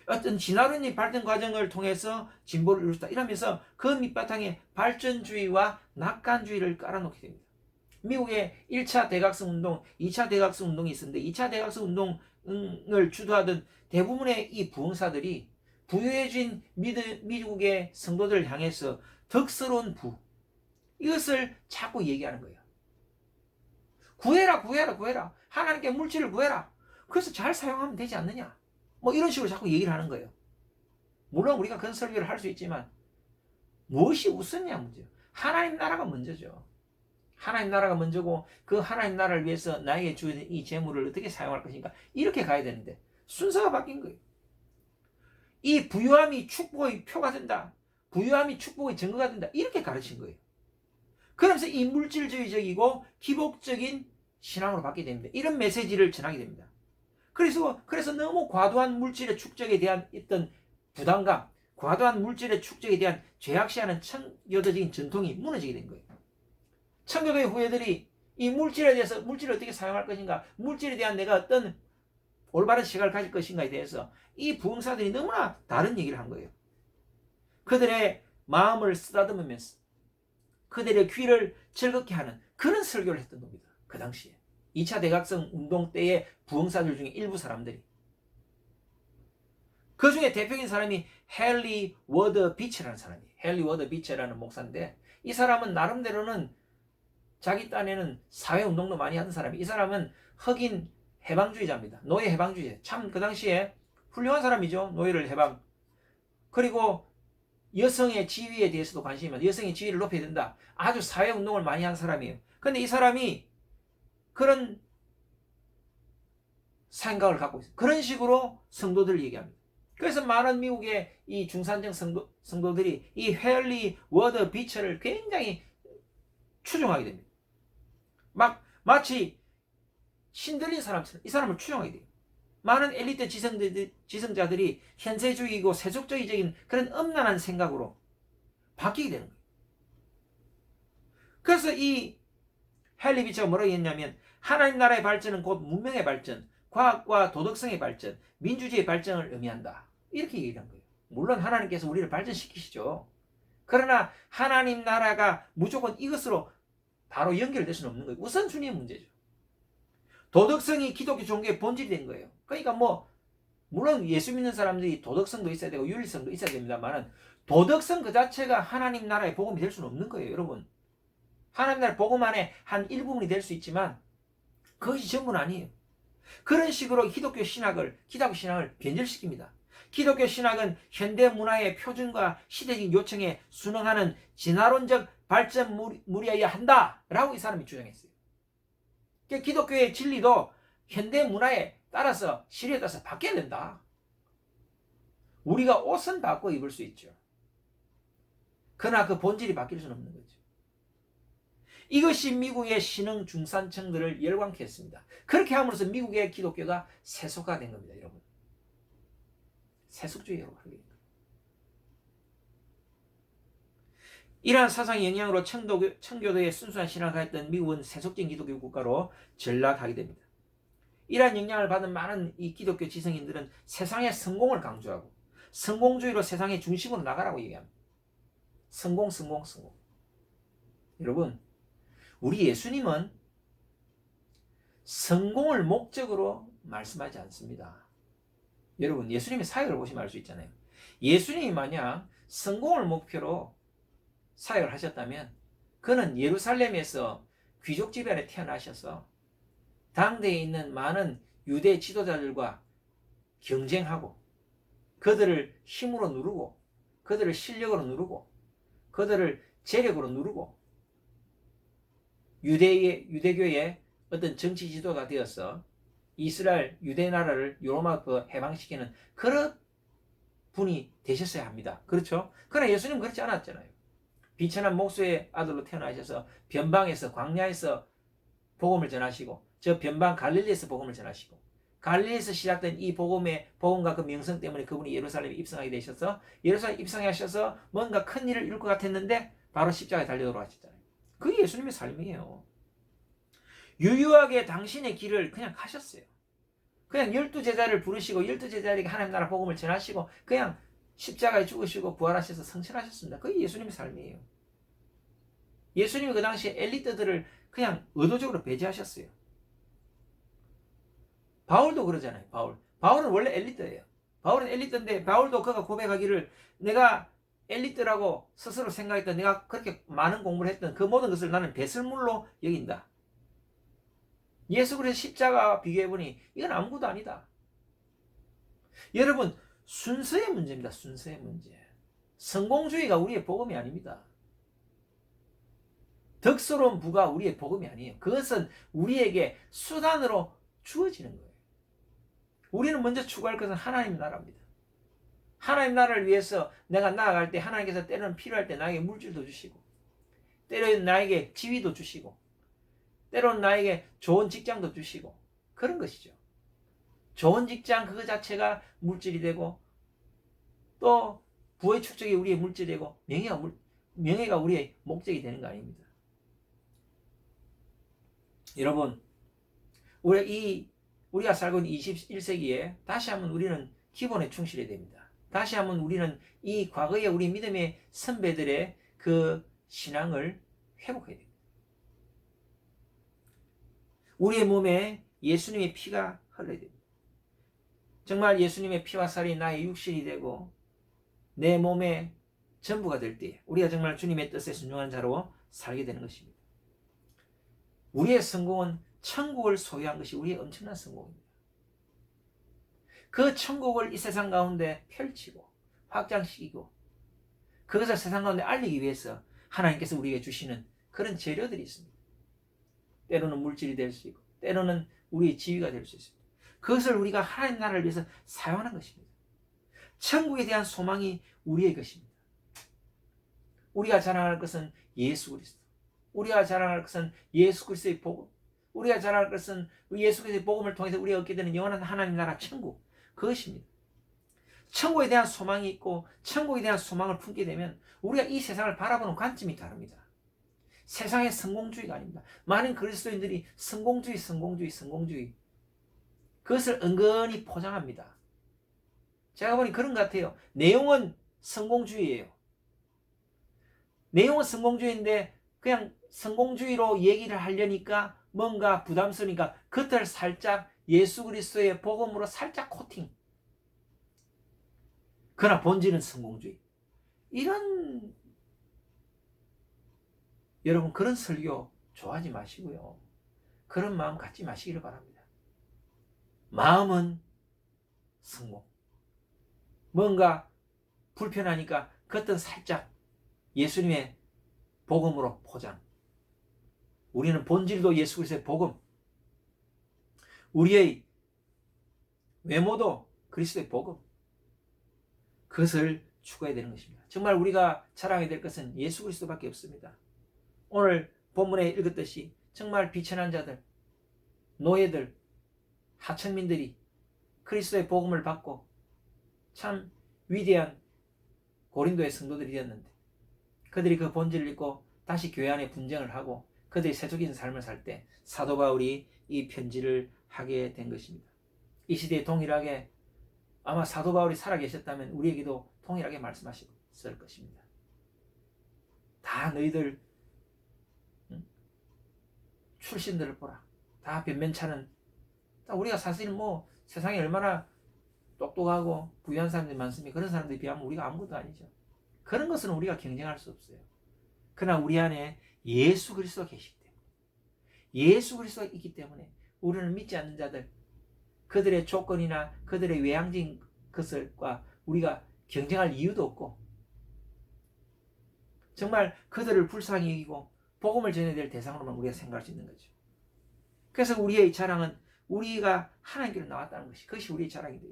어떤 진화론의 발전 과정을 통해서 진보를 이룰 수 있다. 이러면서 그 밑바탕에 발전주의와 낙관주의를 깔아놓게 됩니다. 미국의 1차 대각성 운동, 2차 대각성 운동이 있었는데 2차 대각성 운동을 주도하던 대부분의 이 부흥사들이 부유해진 미국의 성도들을 향해서 덕스러운 이것을 자꾸 얘기하는 거예요. 구해라 구해라 구해라. 하나님께 물질을 구해라. 그래서 잘 사용하면 되지 않느냐. 뭐 이런 식으로 자꾸 얘기를 하는 거예요. 물론 우리가 그런 설교를 할 수 있지만 무엇이 우선이냐 문제예요. 하나님 나라가 먼저죠. 하나님 나라가 먼저고 그 하나님 나라를 위해서 나에게 주어진 이 재물을 어떻게 사용할 것인가 이렇게 가야 되는데 순서가 바뀐 거예요. 이 부유함이 축복의 표가 된다. 부유함이 축복의 증거가 된다. 이렇게 가르친 거예요. 그러면서 이 물질주의적이고 기복적인 신앙으로 바뀌게 됩니다. 이런 메시지를 전하게 됩니다. 그래서 너무 과도한 물질의 축적에 대한 어떤 부담감, 과도한 물질의 축적에 대한 죄악시하는 청교도적인 전통이 무너지게 된 거예요. 청교도의 후예들이 이 물질에 대해서 물질을 어떻게 사용할 것인가, 물질에 대한 내가 어떤 올바른 시각을 가질 것인가에 대해서 이 부흥사들이 너무나 다른 얘기를 한 거예요. 그들의 마음을 쓰다듬으면서 그들의 귀를 즐겁게 하는 그런 설교를 했던 겁니다. 그 당시에 2차 대각성 운동 때의 부흥사들 중에 일부 사람들이, 그 중에 대표적인 사람이 헨리 워드 비처라는 사람이에요. 헨리 워드 비처라는 목사인데 이 사람은 나름대로는 자기 딴에는 사회운동도 많이 하던 사람이, 이 사람은 흑인 해방주의자입니다. 노예 해방주의자. 참 그 당시에 훌륭한 사람이죠. 노예를 해방. 그리고 여성의 지위에 대해서도 관심이 많아요. 여성의 지위를 높여야 된다. 아주 사회운동을 많이 한 사람이에요. 근데 이 사람이 그런 생각을 갖고 있어요. 그런 식으로 성도들을 얘기합니다. 그래서 많은 미국의 이 중산층 성도들이 이 헨리 워드 비처를 굉장히 추종하게 됩니다. 마치 신들린 사람처럼 이 사람을 추종하게 돼요. 많은 엘리트 지성자들이 현세주의이고 세속주의적인 그런 엄난한 생각으로 바뀌게 되는 거예요. 그래서 이 헨리 비처가 뭐라고 했냐면 하나님 나라의 발전은 곧 문명의 발전, 과학과 도덕성의 발전, 민주주의의 발전을 의미한다. 이렇게 얘기한 거예요. 물론 하나님께서 우리를 발전시키시죠. 그러나 하나님 나라가 무조건 이것으로 바로 연결될 수는 없는 거예요. 우선순위의 문제죠. 도덕성이 기독교 종교의 본질이 된 거예요. 그러니까 물론 예수 믿는 사람들이 도덕성도 있어야 되고 윤리성도 있어야 됩니다만 도덕성 그 자체가 하나님 나라의 복음이 될 수는 없는 거예요. 여러분, 하나님 나라의 복음 안에 한 일부분이 될 수 있지만 그것이 전부는 아니에요. 그런 식으로 기독교 신학을 변절시킵니다. 기독교 신학은 현대 문화의 표준과 시대적 요청에 순응하는 진화론적 발전물이어야 한다라고 이 사람이 주장했어요. 기독교의 진리도 현대 문화에 따라서 시대에 따라서 바뀌어야 된다. 우리가 옷은 바꿔 입을 수 있죠. 그러나 그 본질이 바뀔 수는 없는 거죠. 이것이 미국의 신흥 중산층들을 열광케 했습니다. 그렇게 함으로써 미국의 기독교가 세속화된 겁니다. 여러분, 세속주의로 가게 됩니다. 이러한 사상의 영향으로 청교도의 순수한 신앙을 가졌던 미국은 세속적인 기독교 국가로 전락하게 됩니다. 이러한 영향을 받은 많은 이 기독교 지성인들은 세상의 성공을 강조하고 성공주의로 세상의 중심으로 나가라고 얘기합니다. 성공. 여러분, 우리 예수님은 성공을 목적으로 말씀하지 않습니다. 여러분, 예수님의 사역을 보시면 알 수 있잖아요. 예수님이 만약 성공을 목표로 사역을 하셨다면 그는 예루살렘에서 귀족 집안에 태어나셔서 당대에 있는 많은 유대 지도자들과 경쟁하고 그들을 힘으로 누르고 그들을 실력으로 누르고 그들을 재력으로 누르고 유대교의 어떤 정치 지도가 되어서 이스라엘 유대 나라를 로마부터 해방시키는 그런 분이 되셨어야 합니다. 그렇죠? 그러나 예수님은 그렇지 않았잖아요. 비천한 목수의 아들로 태어나셔서 변방에서 광야에서 복음을 전하시고 저 변방 갈릴리에서 복음을 전하시고 갈릴리에서 시작된 이 복음과 그 명성 때문에 그분이 예루살렘에 입성하게 되셔서 예루살렘에 입성하셔서 뭔가 큰 일을 이룰 것 같았는데 바로 십자가에 달려 돌아가셨잖아요. 그게 예수님의 삶이에요. 유유하게 당신의 길을 그냥 가셨어요. 그냥 12제자를 부르시고 12제자에게 하나님 나라 복음을 전하시고 그냥 십자가에 죽으시고 부활하셔서 성천하셨습니다. 그게 예수님의 삶이에요. 예수님이 그 당시에 엘리트들을 그냥 의도적으로 배제하셨어요. 바울도 그러잖아요. 바울은 원래 엘리트예요. 바울은 엘리트인데 바울도 그가 고백하기를 내가 엘리트라고 스스로 생각했던 내가 그렇게 많은 공부를 했던 그 모든 것을 나는 배설물로 여긴다. 예수 그리스도의 십자가와 비교해보니 이건 아무것도 아니다. 여러분 순서의 문제입니다. 순서의 문제. 성공주의가 우리의 복음이 아닙니다. 덕스러운 부가 우리의 복음이 아니에요. 그것은 우리에게 수단으로 주어지는 거예요. 우리는 먼저 추구할 것은 하나님 나라입니다. 하나님 나라를 위해서 내가 나아갈 때 하나님께서 때로는 필요할 때 나에게 물질도 주시고 때로는 나에게 지위도 주시고 때로는 나에게 좋은 직장도 주시고 그런 것이죠. 좋은 직장 그거 자체가 물질이 되고 또 부의 축적이 우리의 물질이 되고 명예가 우리의 목적이 되는 거 아닙니다. 여러분 우리가 살고 있는 21세기에 다시 한번 우리는 기본에 충실해야 됩니다. 다시 한번 우리는 이 과거의 우리 믿음의 선배들의 그 신앙을 회복해야 됩니다. 우리의 몸에 예수님의 피가 흘러야 됩니다. 정말 예수님의 피와 살이 나의 육신이 되고 내 몸의 전부가 될 때 우리가 정말 주님의 뜻에 순종한 자로 살게 되는 것입니다. 우리의 성공은 천국을 소유한 것이 우리의 엄청난 성공입니다. 그 천국을 이 세상 가운데 펼치고 확장시키고 그것을 세상 가운데 알리기 위해서 하나님께서 우리에게 주시는 그런 재료들이 있습니다. 때로는 물질이 될 수 있고 때로는 우리의 지위가 될 수 있습니다. 그것을 우리가 하나님 나라를 위해서 사용하는 것입니다. 천국에 대한 소망이 우리의 것입니다. 우리가 자랑할 것은 예수 그리스도. 우리가 자랑할 것은 예수 그리스도의 복음. 우리가 자랑할 것은 예수 그리스도의 복음을 통해서 우리가 얻게 되는 영원한 하나님 나라 천국. 그것입니다. 천국에 대한 소망이 있고 천국에 대한 소망을 품게 되면 우리가 이 세상을 바라보는 관점이 다릅니다. 세상의 성공주의가 아닙니다. 많은 그리스도인들이 성공주의 그것을 은근히 포장합니다. 제가 보니 그런 것 같아요. 내용은 성공주의예요. 내용은 성공주의인데 그냥 성공주의로 얘기를 하려니까 뭔가 부담스러우니까 겉을 살짝 예수 그리스도의 복음으로 살짝 코팅. 그러나 본질은 성공주의. 여러분 그런 설교 좋아하지 마시고요. 그런 마음 갖지 마시기를 바랍니다. 마음은 성공. 뭔가 불편하니까 겉은 살짝 예수님의 복음으로 포장. 우리는 본질도 예수 그리스도의 복음. 우리의 외모도 그리스도의 복음. 그것을 추구해야 되는 것입니다. 정말 우리가 자랑해야 될 것은 예수 그리스도밖에 없습니다. 오늘 본문에 읽었듯이 정말 비천한 자들, 노예들, 하천민들이 그리스도의 복음을 받고 참 위대한 고린도의 성도들이 되었는데 그들이 그 본질을 잊고 다시 교회 안에 분쟁을 하고 그들이 세속인 삶을 살 때 사도 바울이 이 편지를 하게 된 것입니다. 이 시대에 동일하게 아마 사도 바울이 살아계셨다면 우리에게도 동일하게 말씀하셨을 것입니다. 다 너희들 출신들을 보라. 다 변면차는 우리가 사실 세상에 얼마나 똑똑하고 부유한 사람들이 많습니까? 그런 사람들에 비하면 우리가 아무것도 아니죠. 그런 것은 우리가 경쟁할 수 없어요. 그러나 우리 안에 예수 그리스도가 계시기 때문에 예수 그리스도가 있기 때문에 우리는 믿지 않는 자들 그들의 조건이나 그들의 외향적인 것들과 우리가 경쟁할 이유도 없고 정말 그들을 불쌍히 여기고 복음을 전해야 될 대상으로만 우리가 생각할 수 있는 거죠. 그래서 우리의 자랑은 우리가 하나님께로 나왔다는 것이, 그것이 우리의 자랑이 돼요.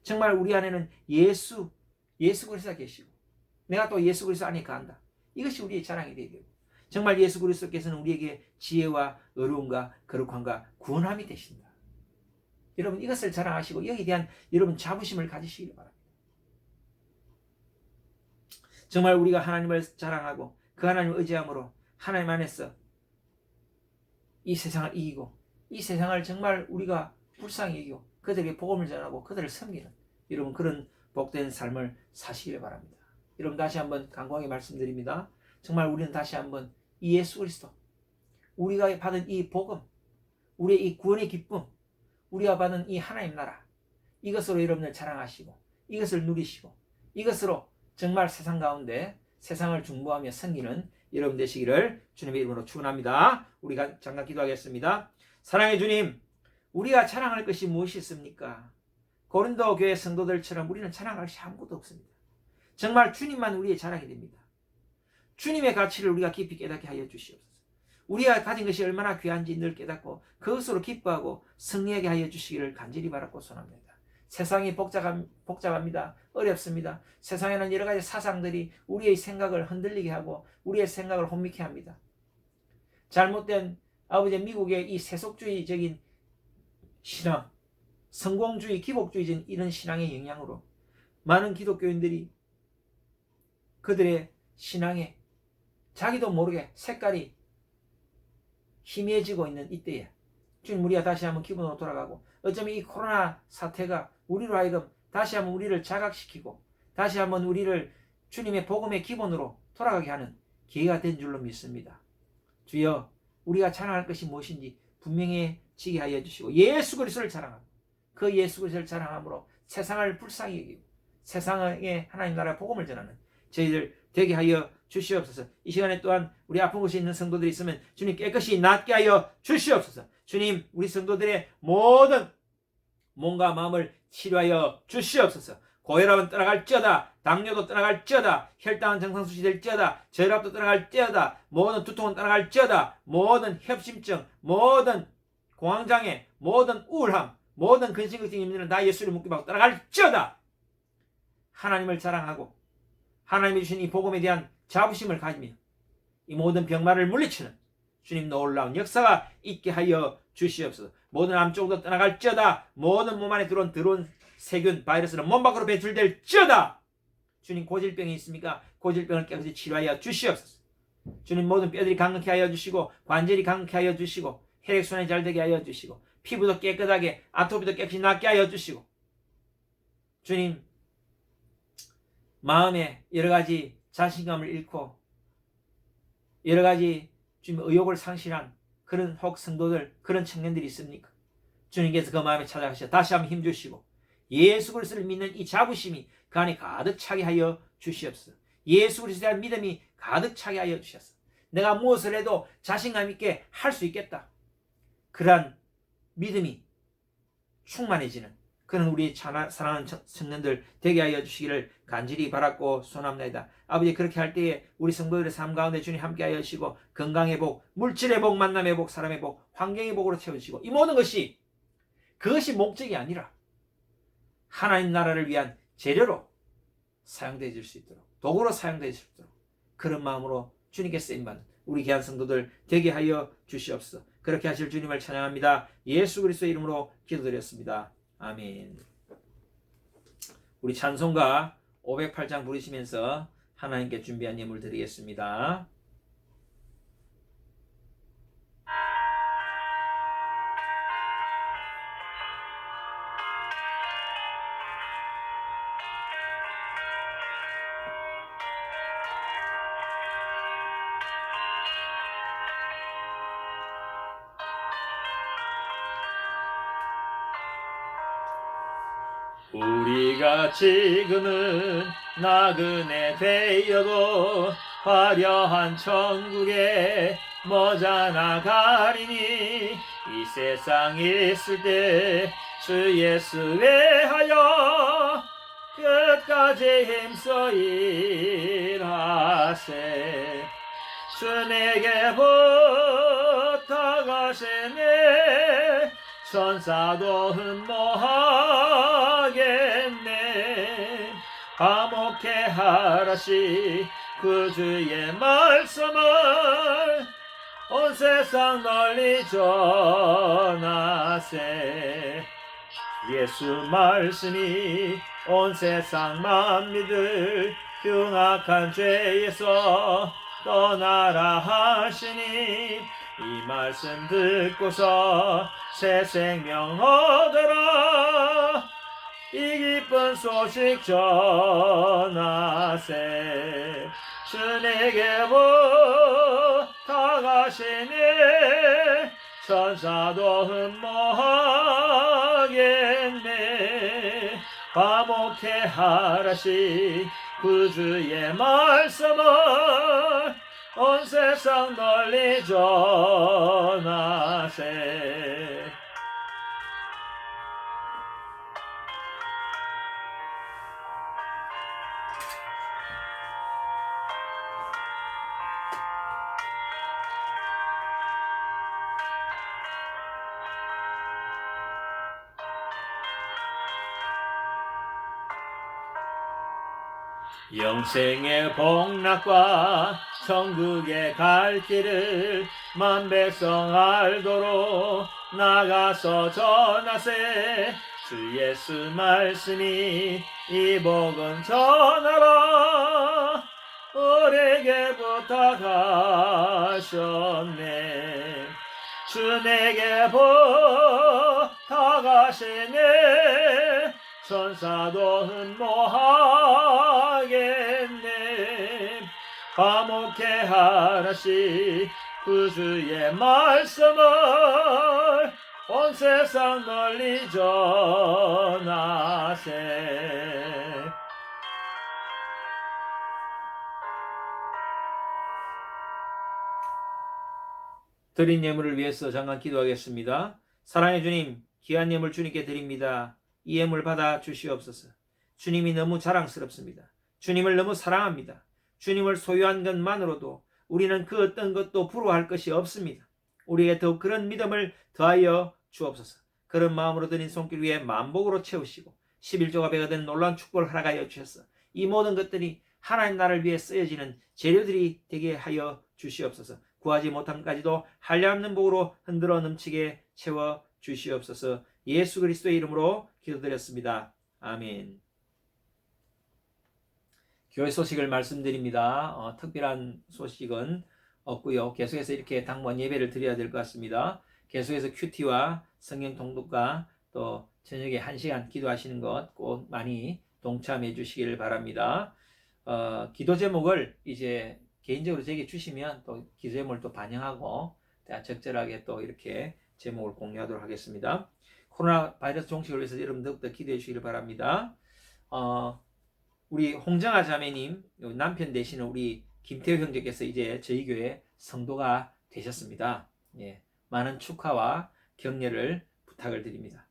정말 우리 안에는 예수 그리스도가 계시고 내가 또 예수 그리스도 안에 거한다. 이것이 우리의 자랑이 되어야 되고, 정말 예수 그리스도께서는 우리에게 지혜와 의로움과 거룩함과 구원함이 되신다. 여러분 이것을 자랑하시고 여기에 대한 여러분 자부심을 가지시길 바랍니다. 정말 우리가 하나님을 자랑하고 그 하나님을 의지함으로 하나님 안에서 이 세상을 이기고 이 세상을 정말 우리가 불쌍히 여기고 그들에게 복음을 전하고 그들을 섬기는 여러분 그런 복된 삶을 사시길 바랍니다. 여러분 다시 한번 간곡하게 말씀드립니다. 정말 우리는 다시 한번 이 예수 그리스도, 우리가 받은 이 복음, 우리의 이 구원의 기쁨, 우리가 받은 이 하나님 나라, 이것으로 여러분을 자랑하시고 이것을 누리시고 이것으로 정말 세상 가운데 세상을 중보하며 섬기는 여러분 되시기를 주님의 이름으로 축원합니다. 우리가 잠깐 기도하겠습니다. 사랑의 주님, 우리가 자랑할 것이 무엇이 있습니까? 고린도 교회 성도들처럼 우리는 자랑할 것이 아무것도 없습니다. 정말 주님만 우리의 자랑이 됩니다. 주님의 가치를 우리가 깊이 깨닫게 하여 주시옵소서. 우리가 가진 것이 얼마나 귀한지 늘 깨닫고 그것으로 기뻐하고 승리하게 하여 주시기를 간절히 바라고 소원합니다. 세상이 복잡합니다. 어렵습니다. 세상에는 여러 가지 사상들이 우리의 생각을 흔들리게 하고 우리의 생각을 혼미케 합니다. 잘못된 아버지 미국의 이 세속주의적인 신앙, 성공주의, 기복주의적인 이런 신앙의 영향으로 많은 기독교인들이 그들의 신앙에 자기도 모르게 색깔이 희미해지고 있는 이때에 주님, 우리가 다시 한번 기본으로 돌아가고 어쩌면 이 코로나 사태가 우리로 하여금 다시 한번 우리를 자각시키고 다시 한번 우리를 주님의 복음의 기본으로 돌아가게 하는 기회가 된 줄로 믿습니다. 주여, 우리가 자랑할 것이 무엇인지 분명해지게 하여 주시고 예수 그리스도를 자랑하고 그 예수 그리스도를 자랑함으로 세상을 불쌍히 여기고 세상에 하나님 나라의 복음을 전하는 저희들 되게 하여 주시옵소서. 이 시간에 또한 우리 아픈 곳에 있는 성도들이 있으면 주님 깨끗이 낫게 하여 주시옵소서. 주님, 우리 성도들의 모든 몸과 마음을 치료하여 주시옵소서. 고혈압은 떠나갈지어다, 당뇨도 떠나갈지어다, 혈당은 정상수치될지어다, 저혈압도 떠나갈지어다, 모든 두통은 떠나갈지어다, 모든 협심증, 모든 공황장애, 모든 우울함, 모든 근심걱정이 있는 나 예수를 묶기받고 떠나갈지어다. 하나님을 자랑하고 하나님이 주신 이 복음에 대한 자부심을 가지며 이 모든 병마를 물리치는 주님 놀라운 역사가 있게 하여 주시옵소서. 모든 암 쪽도 떠나갈지어다. 모든 몸 안에 들어온 세균, 바이러스는 몸 밖으로 배출될지어다. 주님, 고질병이 있습니까? 고질병을 깨끗이 치료하여 주시옵소서. 주님, 모든 뼈들이 강건케 하여 주시고 관절이 강건케 하여 주시고 혈액순환이 잘 되게 하여 주시고 피부도 깨끗하게, 아토피도 깨끗이 낫게 하여 주시고 주님, 마음에 여러 가지 자신감을 잃고 여러 가지 주님 의욕을 상실한 그런 혹 성도들, 그런 청년들이 있습니까? 주님께서 그 마음에 찾아가셔 다시 한번 힘주시고 예수 그리스도를 믿는 이 자부심이 그 안에 가득 차게 하여 주시옵소서. 예수 그리스도에 대한 믿음이 가득 차게 하여 주셔서 내가 무엇을 해도 자신감 있게 할 수 있겠다. 그러한 믿음이 충만해지는 그는 우리 사랑하는 청년들 되게 하여 주시기를 간절히 바랐고 소원합니다. 아버지, 그렇게 할 때에 우리 성도들의 삶 가운데 주님 함께 하여 주시고 건강의 복, 물질의 복, 만남의 복, 사람의 복, 환경의 복으로 채워주시고 이 모든 것이 그것이 목적이 아니라 하나님 나라를 위한 재료로 사용되어 줄 수 있도록, 도구로 사용되어 줄 수 있도록 그런 마음으로 주님께 쓰임받는 우리 귀한 성도들 되게 하여 주시옵소서. 그렇게 하실 주님을 찬양합니다. 예수 그리스도의 이름으로 기도드렸습니다. 아멘. 우리 찬송가 508장 부르시면서 하나님께 준비한 예물 드리겠습니다. 우리가 지금은 나그네 되어도 화려한 천국에 머자나 가리니 이 세상에 있을 때 주 예수 외하여 끝까지 힘써 일하세. 주 내게 부탁하시네. 천사도 흠모하겠네. 화목해 하라시 그 주의 말씀을 온 세상 널리 전하세. 예수 말씀이 온 세상 만민을 흉악한 죄에서 떠나라 하시니 이 말씀 듣고서 새 생명 얻어라. 이 기쁜 소식 전하세. 주 내게 부탁하시네. 천사도 흠모하겠네. 화목해 하라시 그 주의 말씀을 온 세상 널리 전하세. 영생의 복락과 천국에 갈 길을 만 백성 알도록 나가서 전하세. 주 예수 말씀이 이 복음 전하라. 우리에게 부탁하셨네. 주 내게 부탁하시네. 천사도 흠모하겠네. 화목해 하라시 그 주의 말씀을 온 세상 널리 전하세. 드린 예물을 위해서 잠깐 기도하겠습니다. 사랑의 주님, 귀한 예물 주님께 드립니다. 이 예물 받아 주시옵소서. 주님이 너무 자랑스럽습니다. 주님을 너무 사랑합니다. 주님을 소유한 것만으로도 우리는 그 어떤 것도 부러워할 것이 없습니다. 우리에게 더욱 그런 믿음을 더하여 주옵소서. 그런 마음으로 드린 손길 위에 만복으로 채우시고 11조가 배가 된 놀라운 축복을 허락하여 주셔서 이 모든 것들이 하나님 나라를 위해 쓰여지는 재료들이 되게 하여 주시옵소서. 구하지 못함까지도 한량없는 복으로 흔들어 넘치게 채워 주시옵소서. 예수 그리스도의 이름으로 기도드렸습니다. 아멘. 교회 소식을 말씀드립니다. 특별한 소식은 없고요. 계속해서 이렇게 당번 예배를 드려야 될 것 같습니다. 계속해서 큐티와 성경 통독과 또 저녁에 1시간 기도하시는 것 꼭 많이 동참해 주시기를 바랍니다. 기도 제목을 이제 개인적으로 제게 주시면 또 기도 제목을 또 반영하고 적절하게 또 이렇게 제목을 공유하도록 하겠습니다. 코로나 바이러스 종식을 위해서 여러분 더욱더 기도해 주시기를 바랍니다. 우리 홍정아 자매님 남편 되시는 우리 김태우 형제께서 이제 저희 교회 성도가 되셨습니다. 예, 많은 축하와 격려를 부탁을 드립니다.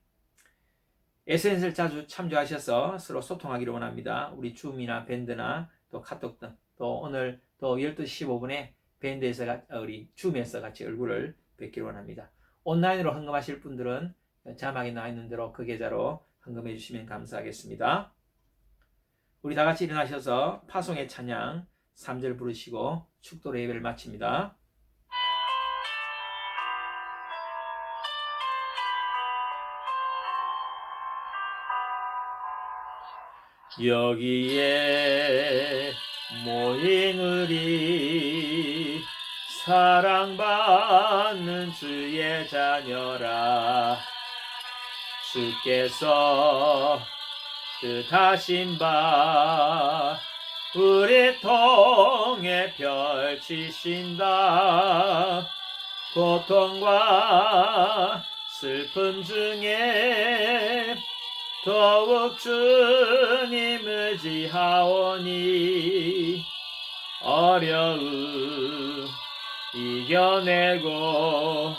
SNS를 자주 참조하셔서 서로 소통하기를 원합니다. 우리 줌이나 밴드나 또 카톡 등 또 오늘 또 12시 15분에 밴드에서 우리 줌에서 같이 얼굴을 뵙기를 원합니다. 온라인으로 헌금하실 분들은 자막에 나와 있는 대로 그 계좌로 헌금해 주시면 감사하겠습니다. 우리 다 같이 일어나셔서 파송의 찬양 3절 부르시고 축도로 예배를 마칩니다. 여기에 모인 우리 사랑받는 주의 자녀라. 주께서 뜻하신 바 우리 통해 펼치신다. 고통과 슬픔 중에 더욱 주님 의지하오니 어려움 이겨내고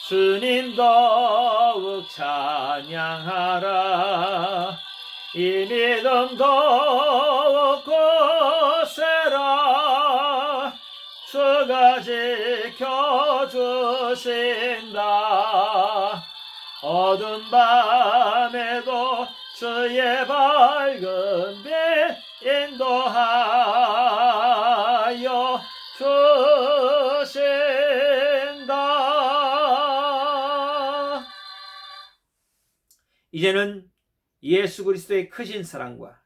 주님 더욱 찬양하라. 이 믿음 더욱 굳세라 주가 지켜주신다. 어두운 밤에도 주의 밝은 빛 인도하여 주신다. 이제는 예수 그리스도의 크신 사랑과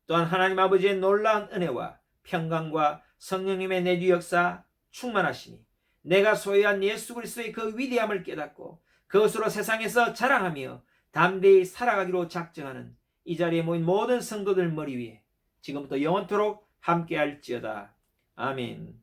또한 하나님 아버지의 놀라운 은혜와 평강과 성령님의 내주 역사 충만하시니 내가 소유한 예수 그리스도의 그 위대함을 깨닫고 그것으로 세상에서 자랑하며 담대히 살아가기로 작정하는 이 자리에 모인 모든 성도들 머리 위에 지금부터 영원토록 함께할지어다. 아멘.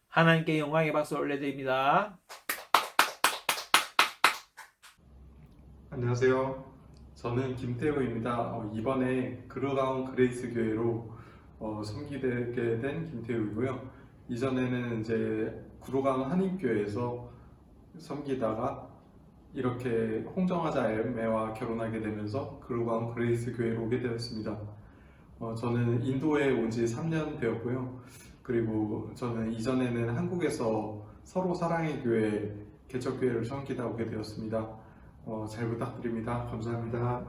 하나님께 영광의 박수 올려드립니다. 안녕하세요. 저는 김태우입니다. 이번에 그루가운 그레이스 교회로 섬기게 된 김태우이고요. 이전에는 이제 그루가운 한인교회에서 섬기다가 이렇게 홍정하자 엘매와 결혼하게 되면서 그루가운 그레이스 교회로 오게 되었습니다. 저는 인도에 온 지 3년 되었고요. 그리고 저는 이전에는 한국에서 서로 사랑의 교회 개척교회를 섬기다 오게 되었습니다. 잘 부탁드립니다. 감사합니다.